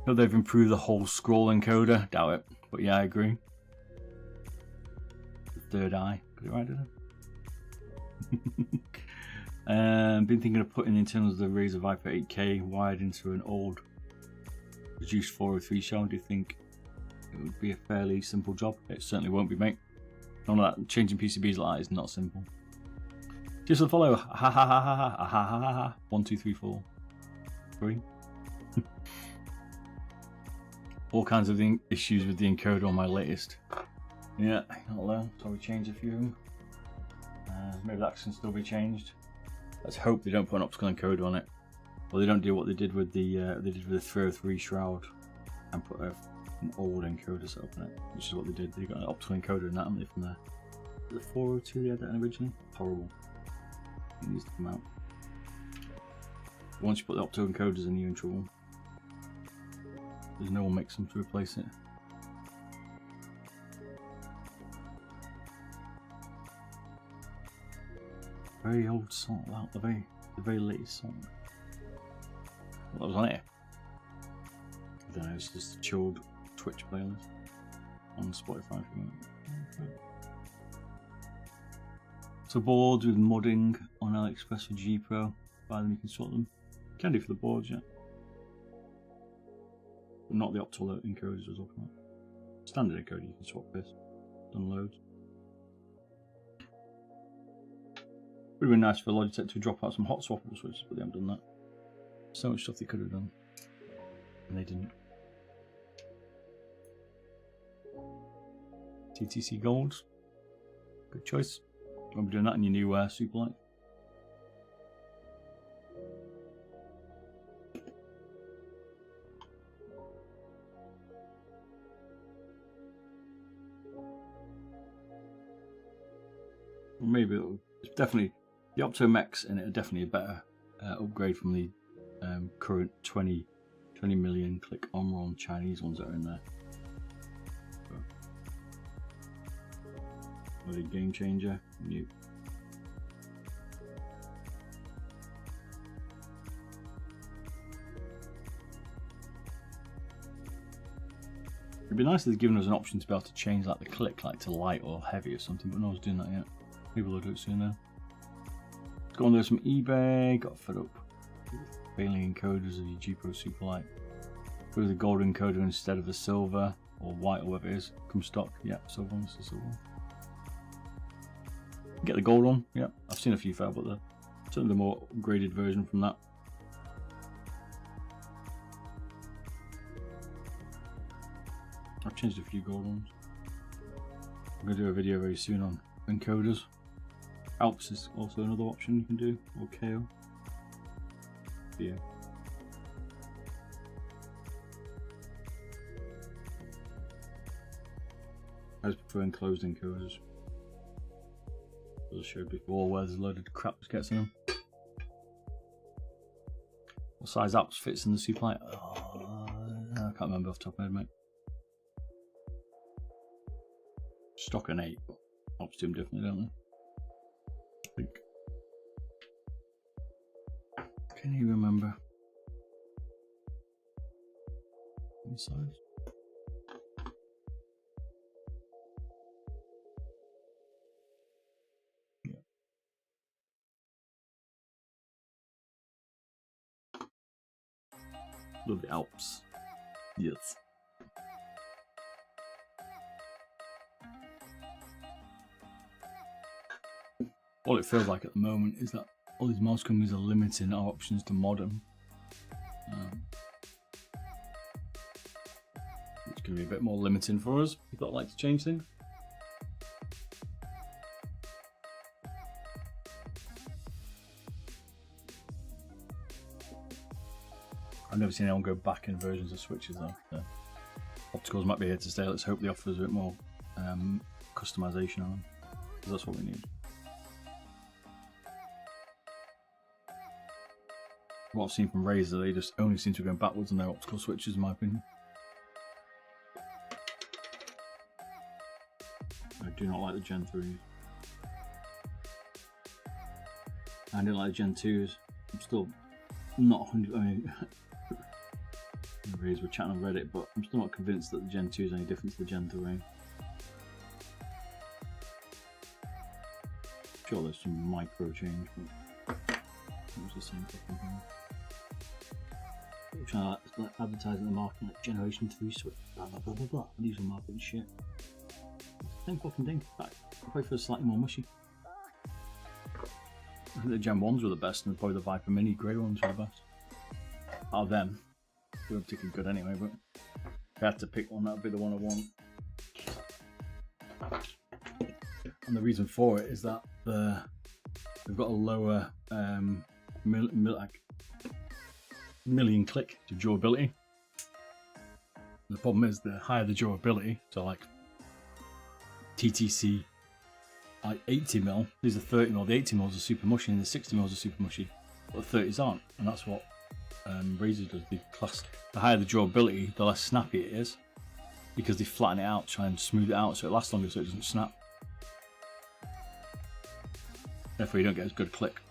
No, they've improved the whole scroll encoder. Doubt it. But yeah, I agree. Third eye. Got it right, did I? Been thinking of putting the internals of the Razer Viper 8K wired into an old reduced 403 shell. Do you think it would be a fairly simple job? It certainly won't be, mate. None of that changing PCBs like that is not simple. Just a follow. Ha ha ha ha ha ha ha ha ha. 1, 2, 3, 4. 3. All kinds of issues with the encoder on my latest. Yeah, not alone. So we change a few. Maybe that can still be changed. Let's hope they don't put an optical encoder on it. Well, they don't do what they did with the 303 Shroud and put an old encoder set up in it, which is what they did. They got an optical encoder in that, haven't they, from there? The 402 they had that in originally? Horrible. It needs to come out. Once you put the optical encoders in, you're in trouble. There's no one makes them to replace it. Very old song, wow, the very latest song. What was on it? I don't know, it's just a chilled Twitch playlist on Spotify if you want. So boards with modding on AliExpress for G Pro. Buy them, you can sort them. Can do for the boards, yeah. But not the optical encoders we're talking about. Standard encoder you can swap this. Done loads. Would have been nice for Logitech to drop out some hot swappable switches, but they haven't done that. So much stuff they could have done, and they didn't. TTC Gold, good choice. Won't be doing that in your new Superlight. Maybe it'll definitely. The Optomex in it are definitely a better upgrade from the current 20 million click Omron Chinese ones that are in there. So, a game changer. New. It'd be nice if they'd given us an option to be able to change like the click like to light or heavy or something, but no one's doing that yet. People will do it soon now. Let's go on there some eBay. Got fed up. Failing encoders of your G-Pro Superlight. Go with the gold encoder instead of the silver or white or whatever it is. Come stock. Yep, silver one. The silver one. Get the gold one. Yep, I've seen a few fail, but certainly the more upgraded version from that. I've changed a few gold ones. I'm going to do a video very soon on encoders. Alps is also another option you can do, or KO. Yeah. I just prefer enclosed encoders. As I showed before, where there's a load of crap that gets in them. What size Alps fits in the Superlight? Oh, I can't remember off the top of my head, mate. Stock an 8, but Alps do them differently, don't they? I think. Can you remember? What size? Yeah. Love the Alps. Yes. All it feels like at the moment is that all these mouse companies are limiting our options to modern. It's going to be a bit more limiting for us. People that like to change things. I've never seen anyone go back in versions of switches though. So opticals might be here to stay. Let's hope they offer us a bit more customization on them, because that's what we need. What I've seen from Razer, they just only seem to be going backwards on their optical switches, in my opinion. I do not like the Gen 3s. I didn't like the Gen 2s. I'm still not 100%. I mean, Razer were chatting on Reddit, but I'm still not convinced that the Gen 2 is any different to the Gen 3. Sure, there's some micro change, but it was the same fucking thing. Trying to like advertising the market like Generation 3 switch, blah blah blah blah blah. These are marketing shit. Same fucking thing. But I probably feel slightly more mushy. I think the Gen 1s were the best, and probably the Viper Mini grey ones were the best. Out of them, they weren't particularly good anyway, but if I had to pick one, that would be the one I want. And the reason for it is that they've got a lower million click to durability. The problem is the higher the durability, so like TTC like 80mm, these are 30mm, the 80mm are super mushy and the 60mm are super mushy, but the 30s aren't, and that's what Razer does. The higher the durability, the less snappy it is, because they flatten it out, try and smooth it out so it lasts longer so it doesn't snap. Therefore you don't get as good click.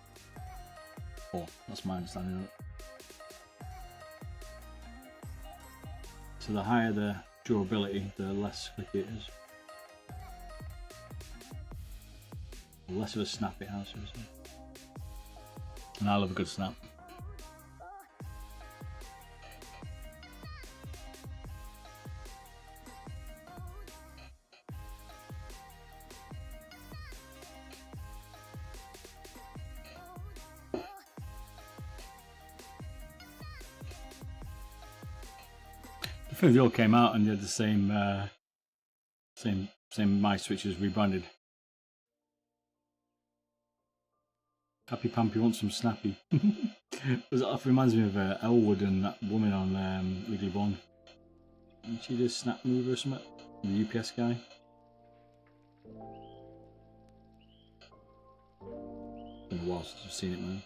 Or that's my understanding of it. So the higher the durability, the less clicky it is. The less of a snap it has. And I love a good snap. I think they all came out and they had the same mice switches rebranded. Happy Pampy wants some snappy. That reminds me of Elwood and that woman on Legally Blonde. Didn't she do Snap Mover or something? The UPS guy. It's been a while since I've seen it, man.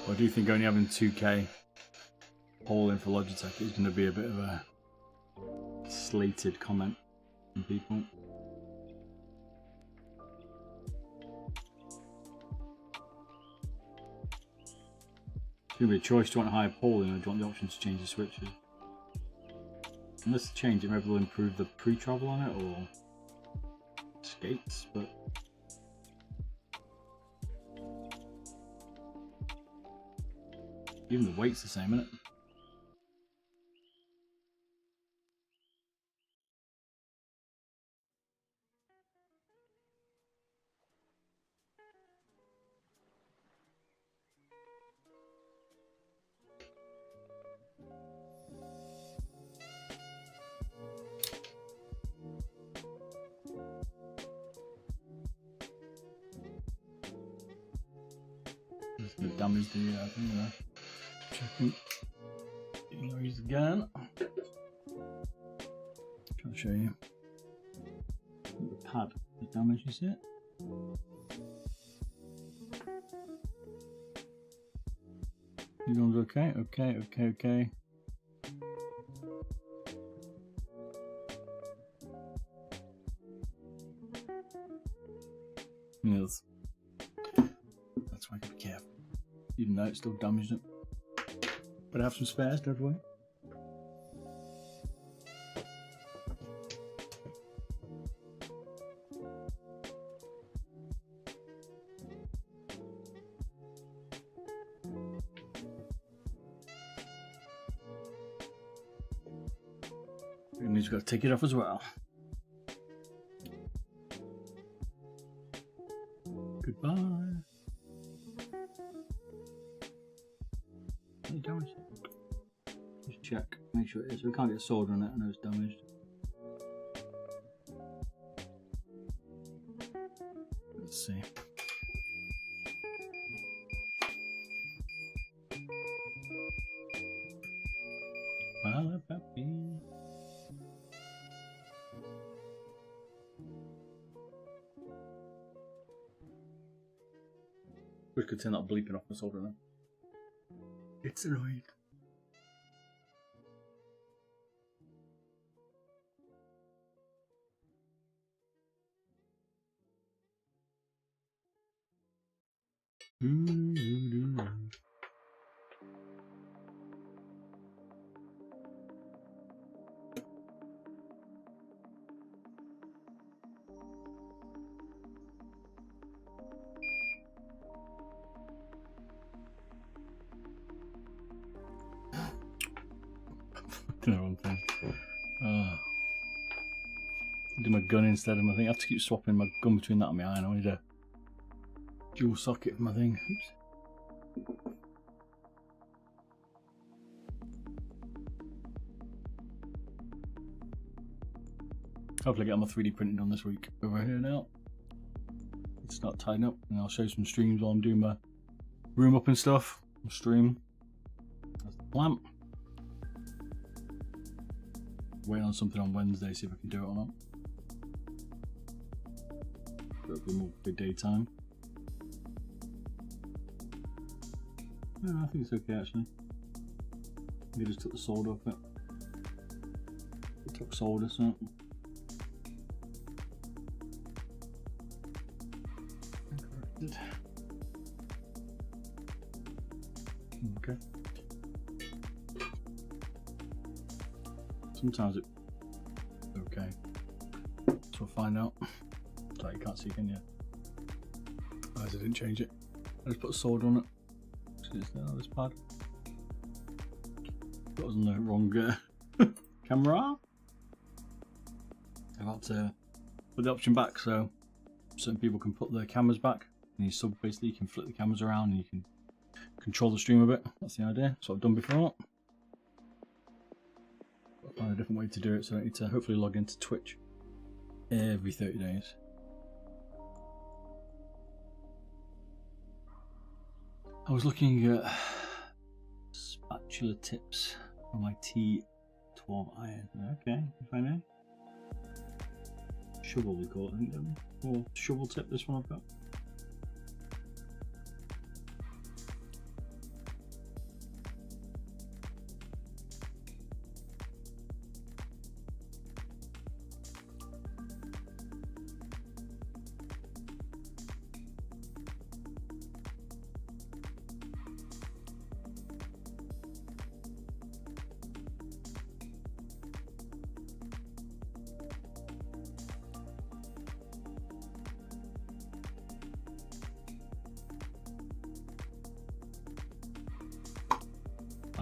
I do think only having 2K polling for Logitech is going to be a bit of a slated comment from people. It's going to be a choice. Do you want higher polling or do you want the option to change the switches? Unless they change it, maybe they'll improve the pre-travel on it or skates, but even the weight's the same, isn't it? Just gonna damage the thing there. Checking. Use again. Trying to show you. The pad damages it. These ones okay, okay. Yes. That's why I gotta be careful. Even though it still damaged it. But I have some spares, don't worry. And he's got to take it off as well. Goodbye. Any damage? Just check, make sure it is. We can't get solder on it. I know it's damaged. Let's see. We could turn that bleeping off the solder then. It's annoying. The wrong thing. Do my gun instead of my thing. I have to keep swapping my gun between that and my iron. I need a dual socket for my thing. Oops. Hopefully I get my 3D printing done this week. Over here now. It's not tidying up, and I'll show some streams while I'm doing my room up and stuff. I'll stream. That's the plan. Waiting on something on Wednesday, see if I can do it or not. It'll be more big daytime. No, I think it's okay actually. We just took the solder off it. We took solder, so. Corrected. Okay. Sometimes it's okay. So we'll find out. Sorry, you can't see, can you? Otherwise I didn't change it. I just put a solder on it. It's on this pad. That was on the wrong camera. I've had to put the option back so certain people can put their cameras back. And basically you can flip the cameras around and you can control the stream a bit. That's the idea. That's what I've done before. I'll find a different way to do it so I don't need to hopefully log into Twitch every 30 days. I was looking at spatula tips for my T12 iron. Okay, if I know. Shovel we call it, I think, don't we? Or shovel tip, this one I've got.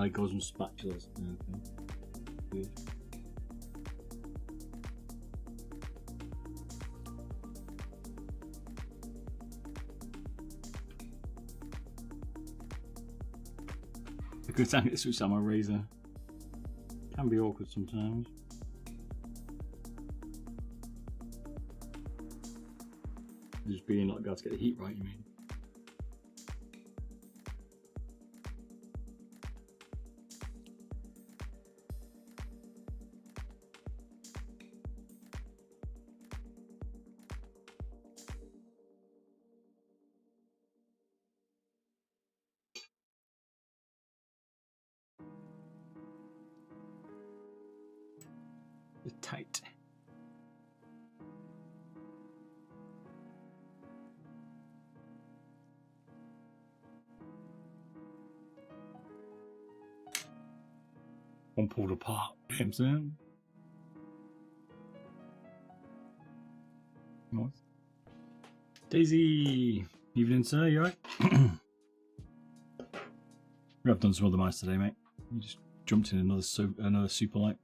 I got some spatulas. Okay. Good. A good time to switch on my razor. Can be awkward sometimes. Just being like, got to get the heat right, you mean? It's tight. One pulled apart. Damn, son. What? Daisy! Evening, sir. You alright? I've done some other mice today, mate. You just jumped in another super light.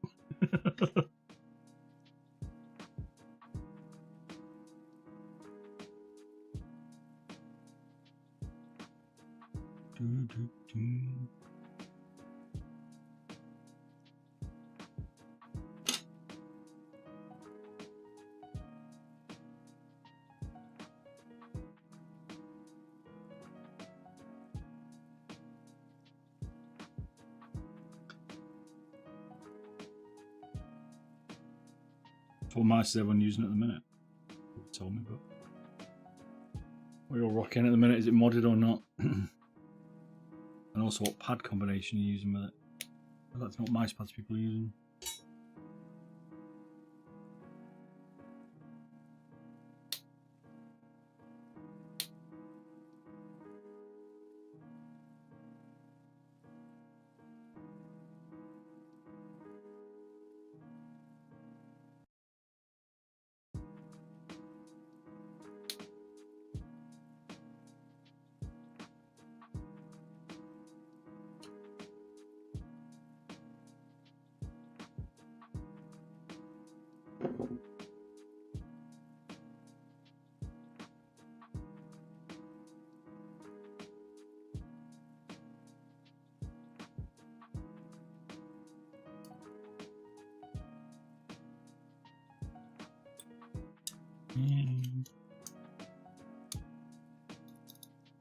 What mice is everyone using at the minute? You told me, but what you're rocking at the minute, is it modded or not? And also what pad combination you're using with it. Well, that's not mice pads people are using.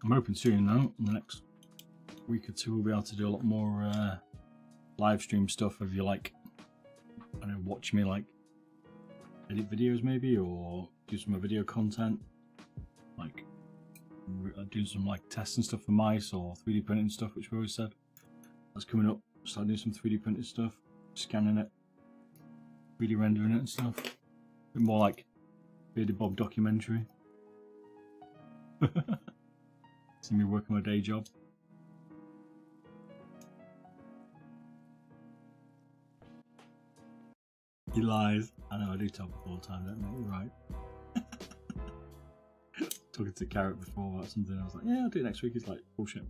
I'm hoping soon though, in the next week or two, we'll be able to do a lot more live stream stuff if you like, I don't know, watch me like edit videos maybe, or do some video content, like do some like tests and stuff for mice or 3D printing stuff, which we always said. That's coming up. Start doing some 3D printed stuff, scanning it, 3D rendering it and stuff. A bit more like Bearded Bob documentary. See me working my day job. He lies. I know I do tell people all the time, don't I? You're right. Talking to Carrot before about something, I was like, yeah, I'll do it next week. He's like, bullshit.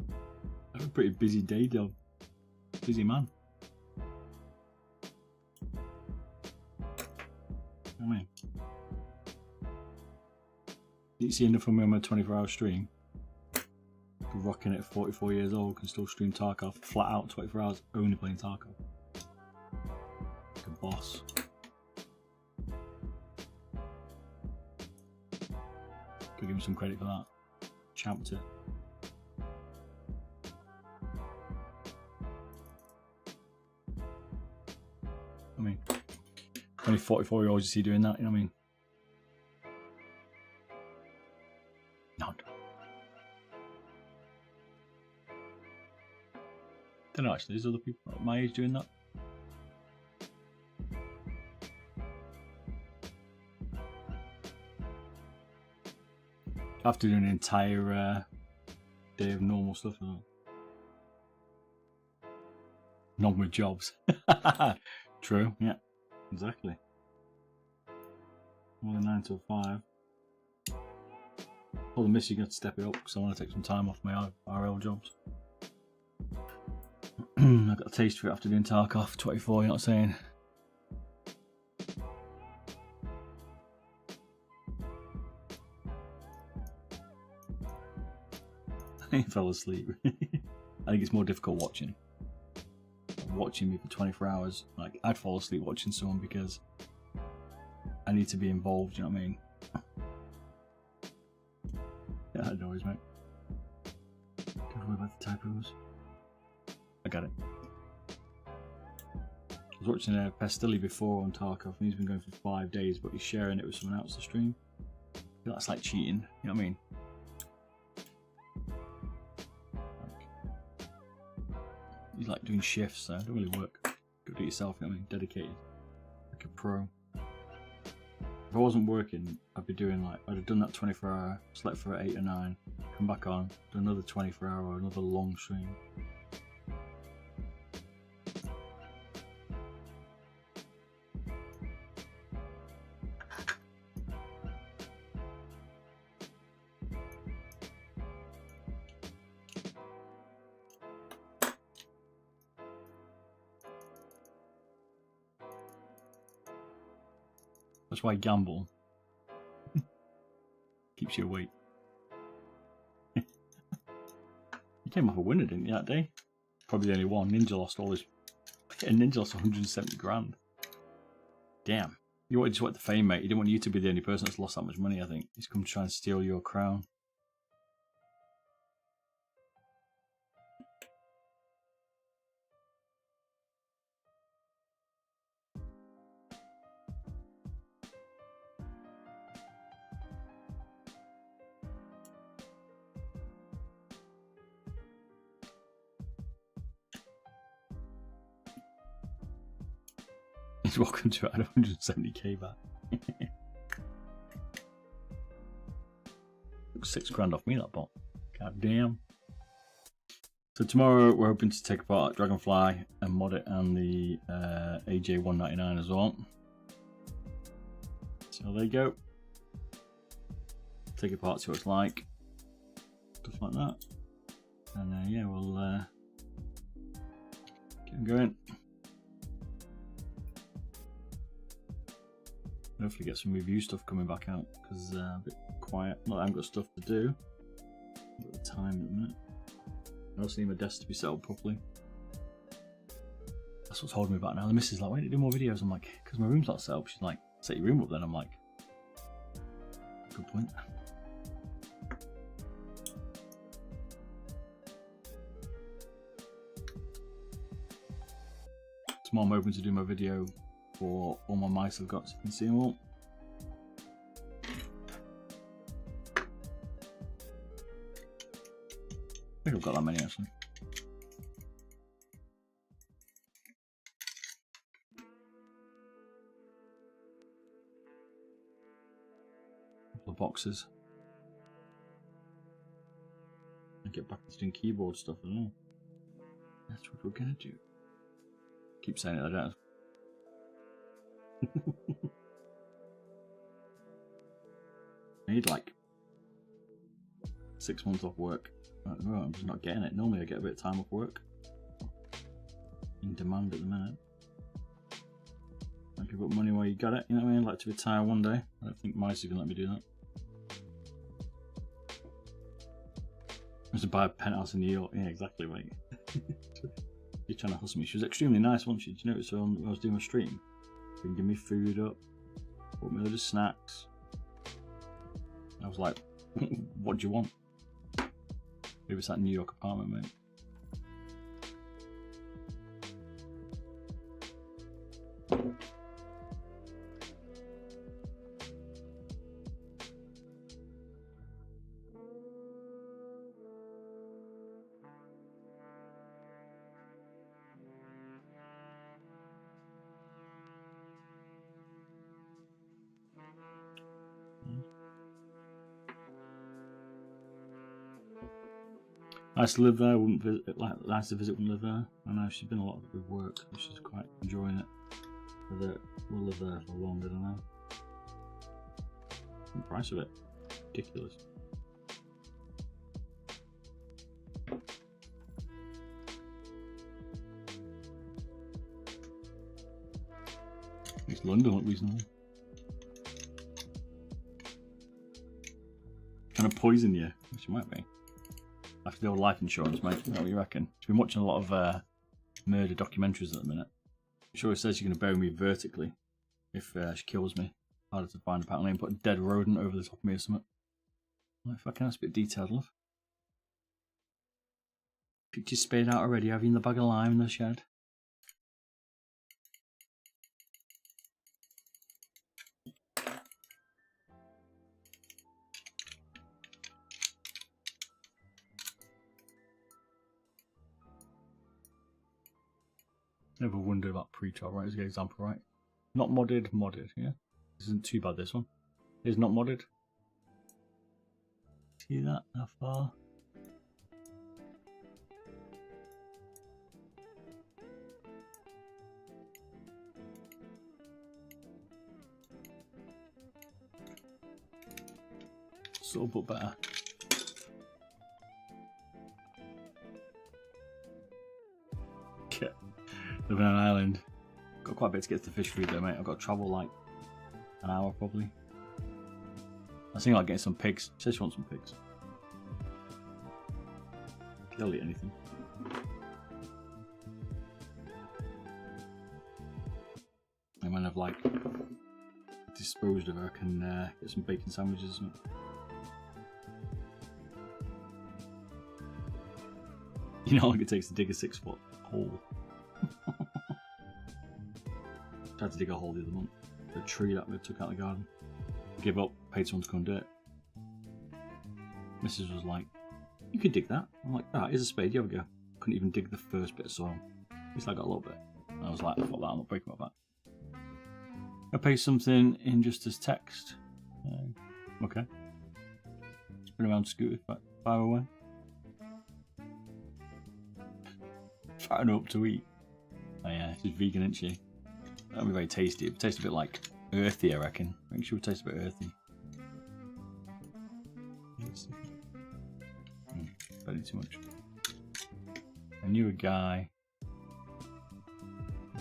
I have a pretty busy day job. Busy man. I mean, you see enough of me on my 24-hour stream. Rocking it at 44 years old, can still stream Tarkov flat out 24 hours, only playing Tarkov. Like a boss. Could give him some credit for that. Champed it. I mean, only 44-year-olds you see doing that, you know what I mean? I don't know, actually, there's other people at my age doing that. I have to do an entire day of normal stuff as well. Normal jobs. True, yeah, exactly. More than 9 till 5. Told the miss you're going to step it up because I want to take some time off my RL jobs. I got a taste for it after doing Tarkov 24, you know what I'm saying? I fell asleep. I think it's more difficult watching. Watching me for 24 hours, like I'd fall asleep watching someone because I need to be involved, you know what I mean? Yeah, that noise, mate. Don't worry about the typos. I got it. I was watching Pestilli before on Tarkov, and he's been going for 5 days, but he's sharing it with someone else to stream. I feel that's like cheating, you know what I mean? He's like doing shifts, so it don't really work. Go do it yourself, you know what I mean? Dedicated. Like a pro. If I wasn't working, I'd be doing like, I'd have done that 24 hour, slept for 8 or 9, come back on, do another 24 hour, another long stream. That's why I gamble. Keeps you awake. You came off a winner, didn't you, that day? Probably the only one. Ninja lost all his... Ninja lost 170 grand. Damn. You just want the fame, mate. You didn't want you to be the only person that's lost that much money, I think. He's come to try and steal your crown. He's welcome to add 170k back. Took 6 grand off me, that bot. God damn. So tomorrow we're hoping to take apart Dragonfly and mod it and the AJ199 as well. So there you go. Take it apart, see what it's like. Stuff like that. And yeah, we'll get going. Hopefully get some review stuff coming back out because a bit quiet. Not that I haven't got stuff to do. I've got the time at the minute. I also need my desk to be set up properly. That's what's holding me back now. The missus is like, why don't you do more videos? I'm like, because my room's not set up. She's like, set your room up then. I'm like, good point. Tomorrow I'm hoping to do my video for all my mice I've got, so you can see them all. I think I've got that many actually. Couple of boxes. I get back to doing keyboard stuff as well. That's what we're gonna do. Keep saying it, I don't. I need like 6 months off work. I'm just not getting it. Normally I get a bit of time off work. In demand at the minute. Like you've got money while you got it, you know what I mean? I'd like to retire one day. I don't think Mice can let me do that. I was to buy a penthouse in New York. Yeah, exactly, mate. She's trying to hustle me. She was extremely nice, wasn't she? Did you notice when I was doing my stream? She would give me food up, bought me a load of snacks. I was like, what do you want? It was that New York apartment, mate. Nice to live there. Wouldn't visit. Nice to visit. Wouldn't live there. I know she's been a lot of good work. She's quite enjoying it. Whether we'll live there for long, I don't know. The price of it, ridiculous. Makes London look reasonable. Kind of poison you, which it might be. After the old life insurance, mate. What do you reckon? I've been watching a lot of murder documentaries at the minute. I'm sure it says she's going to bury me vertically if she kills me. Harder to find apparently, and put a dead rodent over the top of me or something. Well, if I can, that's a bit detailed, love. Pictures spayed out already. Have you in the bag of lime in the shed? Never wondered about pre-trial, right? As a good example, right? Not modded, modded, yeah? This isn't too bad, this one. It's not modded. See that? How far? Sort of, but better. Living on an island. Got quite a bit to get to the fish food though, mate. I've got to travel like an hour probably. I was thinking like getting some pigs. She says she wants some pigs. They'll eat anything. I might have like disposed of her. I can get some bacon sandwiches. You know how long it takes to dig a 6-foot hole? Tried to dig a hole the other month. The tree that we took out of the garden. Give up, paid someone to come do it. Mrs. was like, you could dig that. I'm like, ah, here's a spade, you have a go. Couldn't even dig the first bit of soil. At least I got a little bit. And I was like, fuck that, I'm not breaking about that. I pay something in just as text. Okay. Spin around scooter, fire away. Fatten up to eat. Oh yeah, she's vegan, isn't she? That'll be very tasty. It would taste a bit like earthy, I reckon. I think she would taste a bit earthy. Barely too much. I knew a guy.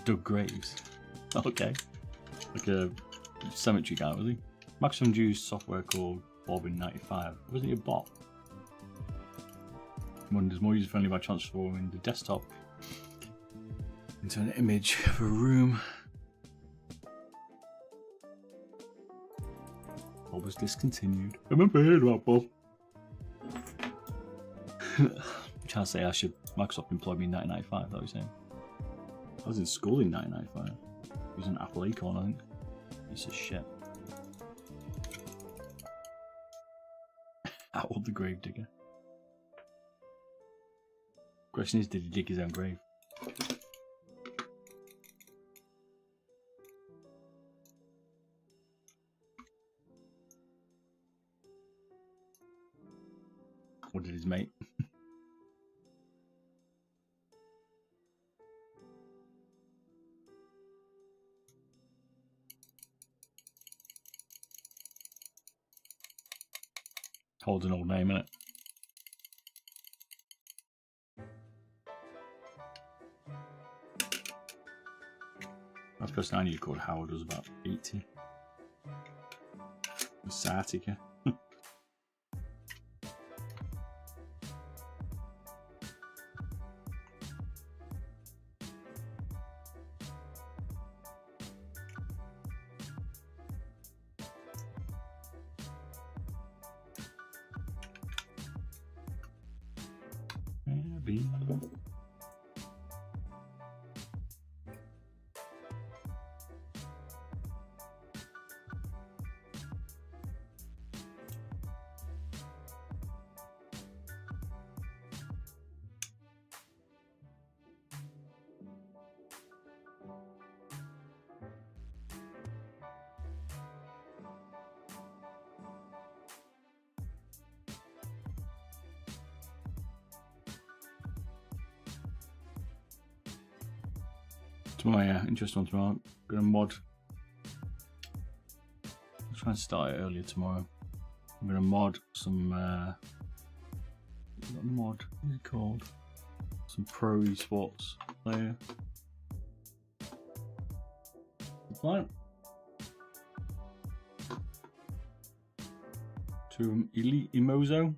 Dug graves. Okay. Like a cemetery guy, was he? Maximum used software called Bobbin95. Wasn't he a bot? One is more user friendly by transforming the desktop into an image of a room. Bob was discontinued. I remember hearing about Bob. I'm trying to say Microsoft employed me in 1995, that was saying. I was in school in 1995. It was an Apple Acorn, I think. Piece of shit. How old the grave digger? Question is, did he dig his own grave? Or did his mate? Holds an old name, innit? Last person I knew called Howard was about 80. Sciatica. Tomorrow, yeah, interesting one tomorrow. I'm gonna mod. I'll try and start it earlier tomorrow. I'm gonna mod some what is it called? Some pro esports player. to Elite Emozo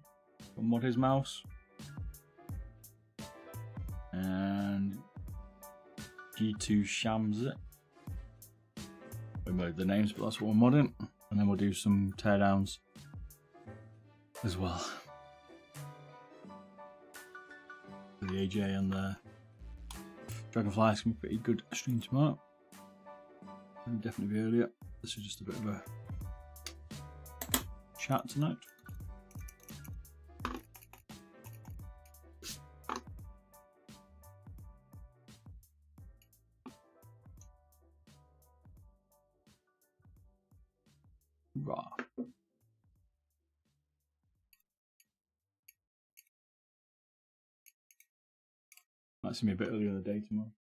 from Mod His Mouse. And G2 Shamsit. We made the names, but that's what we're modding. And then we'll do some teardowns as well. The AJ and the Dragonfly is going to be a pretty good stream tomorrow. It'll definitely be earlier. This is just a bit of a chat tonight. Rah. Might see me a bit earlier in the day tomorrow,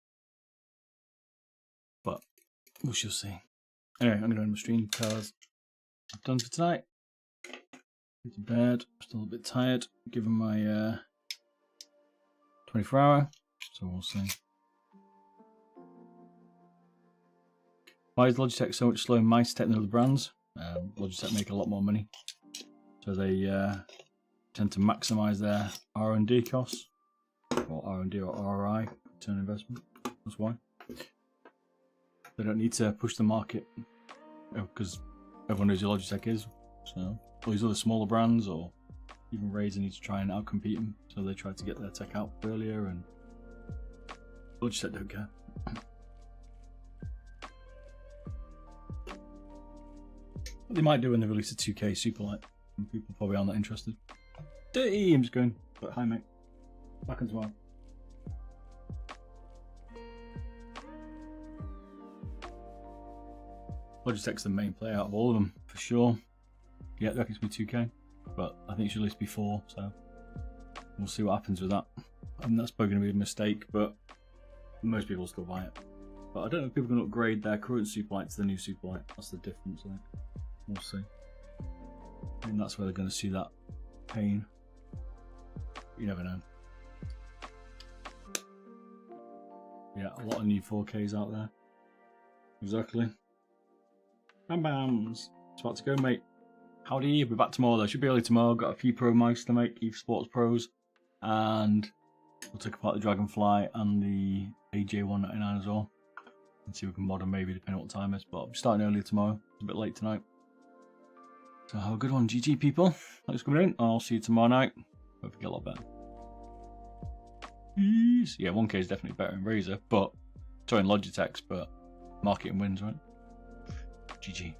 but we shall see. Anyway, I'm going to end my stream because I'm done for tonight. Go to bed. Still a bit tired, given my 24-hour. So we'll see. Why is Logitech so much slower in mice tech than other brands? Logitech make a lot more money, so they tend to maximise their R&D costs, or R&D or ROI, return on investment. That's why they don't need to push the market, because everyone knows who Logitech is. So all these other smaller brands or even Razer need to try and outcompete them, so they try to get their tech out earlier, and Logitech don't care. What they might do when they release a 2K Superlight, and people probably aren't that interested. Dirty, I'm just going, but hi mate, back on tomorrow. Logitech's the main player out of all of them, for sure. Yeah, I reckon it's be 2K, but I think it should at least be 4, so we'll see what happens with that. I mean, that's probably going to be a mistake, but most people will still buy it. But I don't know if people can upgrade their current Superlight to the new Superlight. That's the difference, I think. We'll see. And that's where they're going to see that pain. You never know. Yeah, a lot of new 4Ks out there. Exactly. Bam bams. It's about to go, mate. Howdy, we'll be back tomorrow though. Should be early tomorrow. Got a few pro mice to make, EVE Sports Pros. And we'll take apart the Dragonfly and the AJ199 as well. And see if we can mod them maybe, depending on what time it is. But I'll be starting earlier tomorrow. It's a bit late tonight. So have a good one, GG people. Thanks for coming in. I'll see you tomorrow night. Hopefully get a lot better. Peace. Yeah, 1K is definitely better than Razer, but sorry, Logitech's, but marketing wins, right? GG.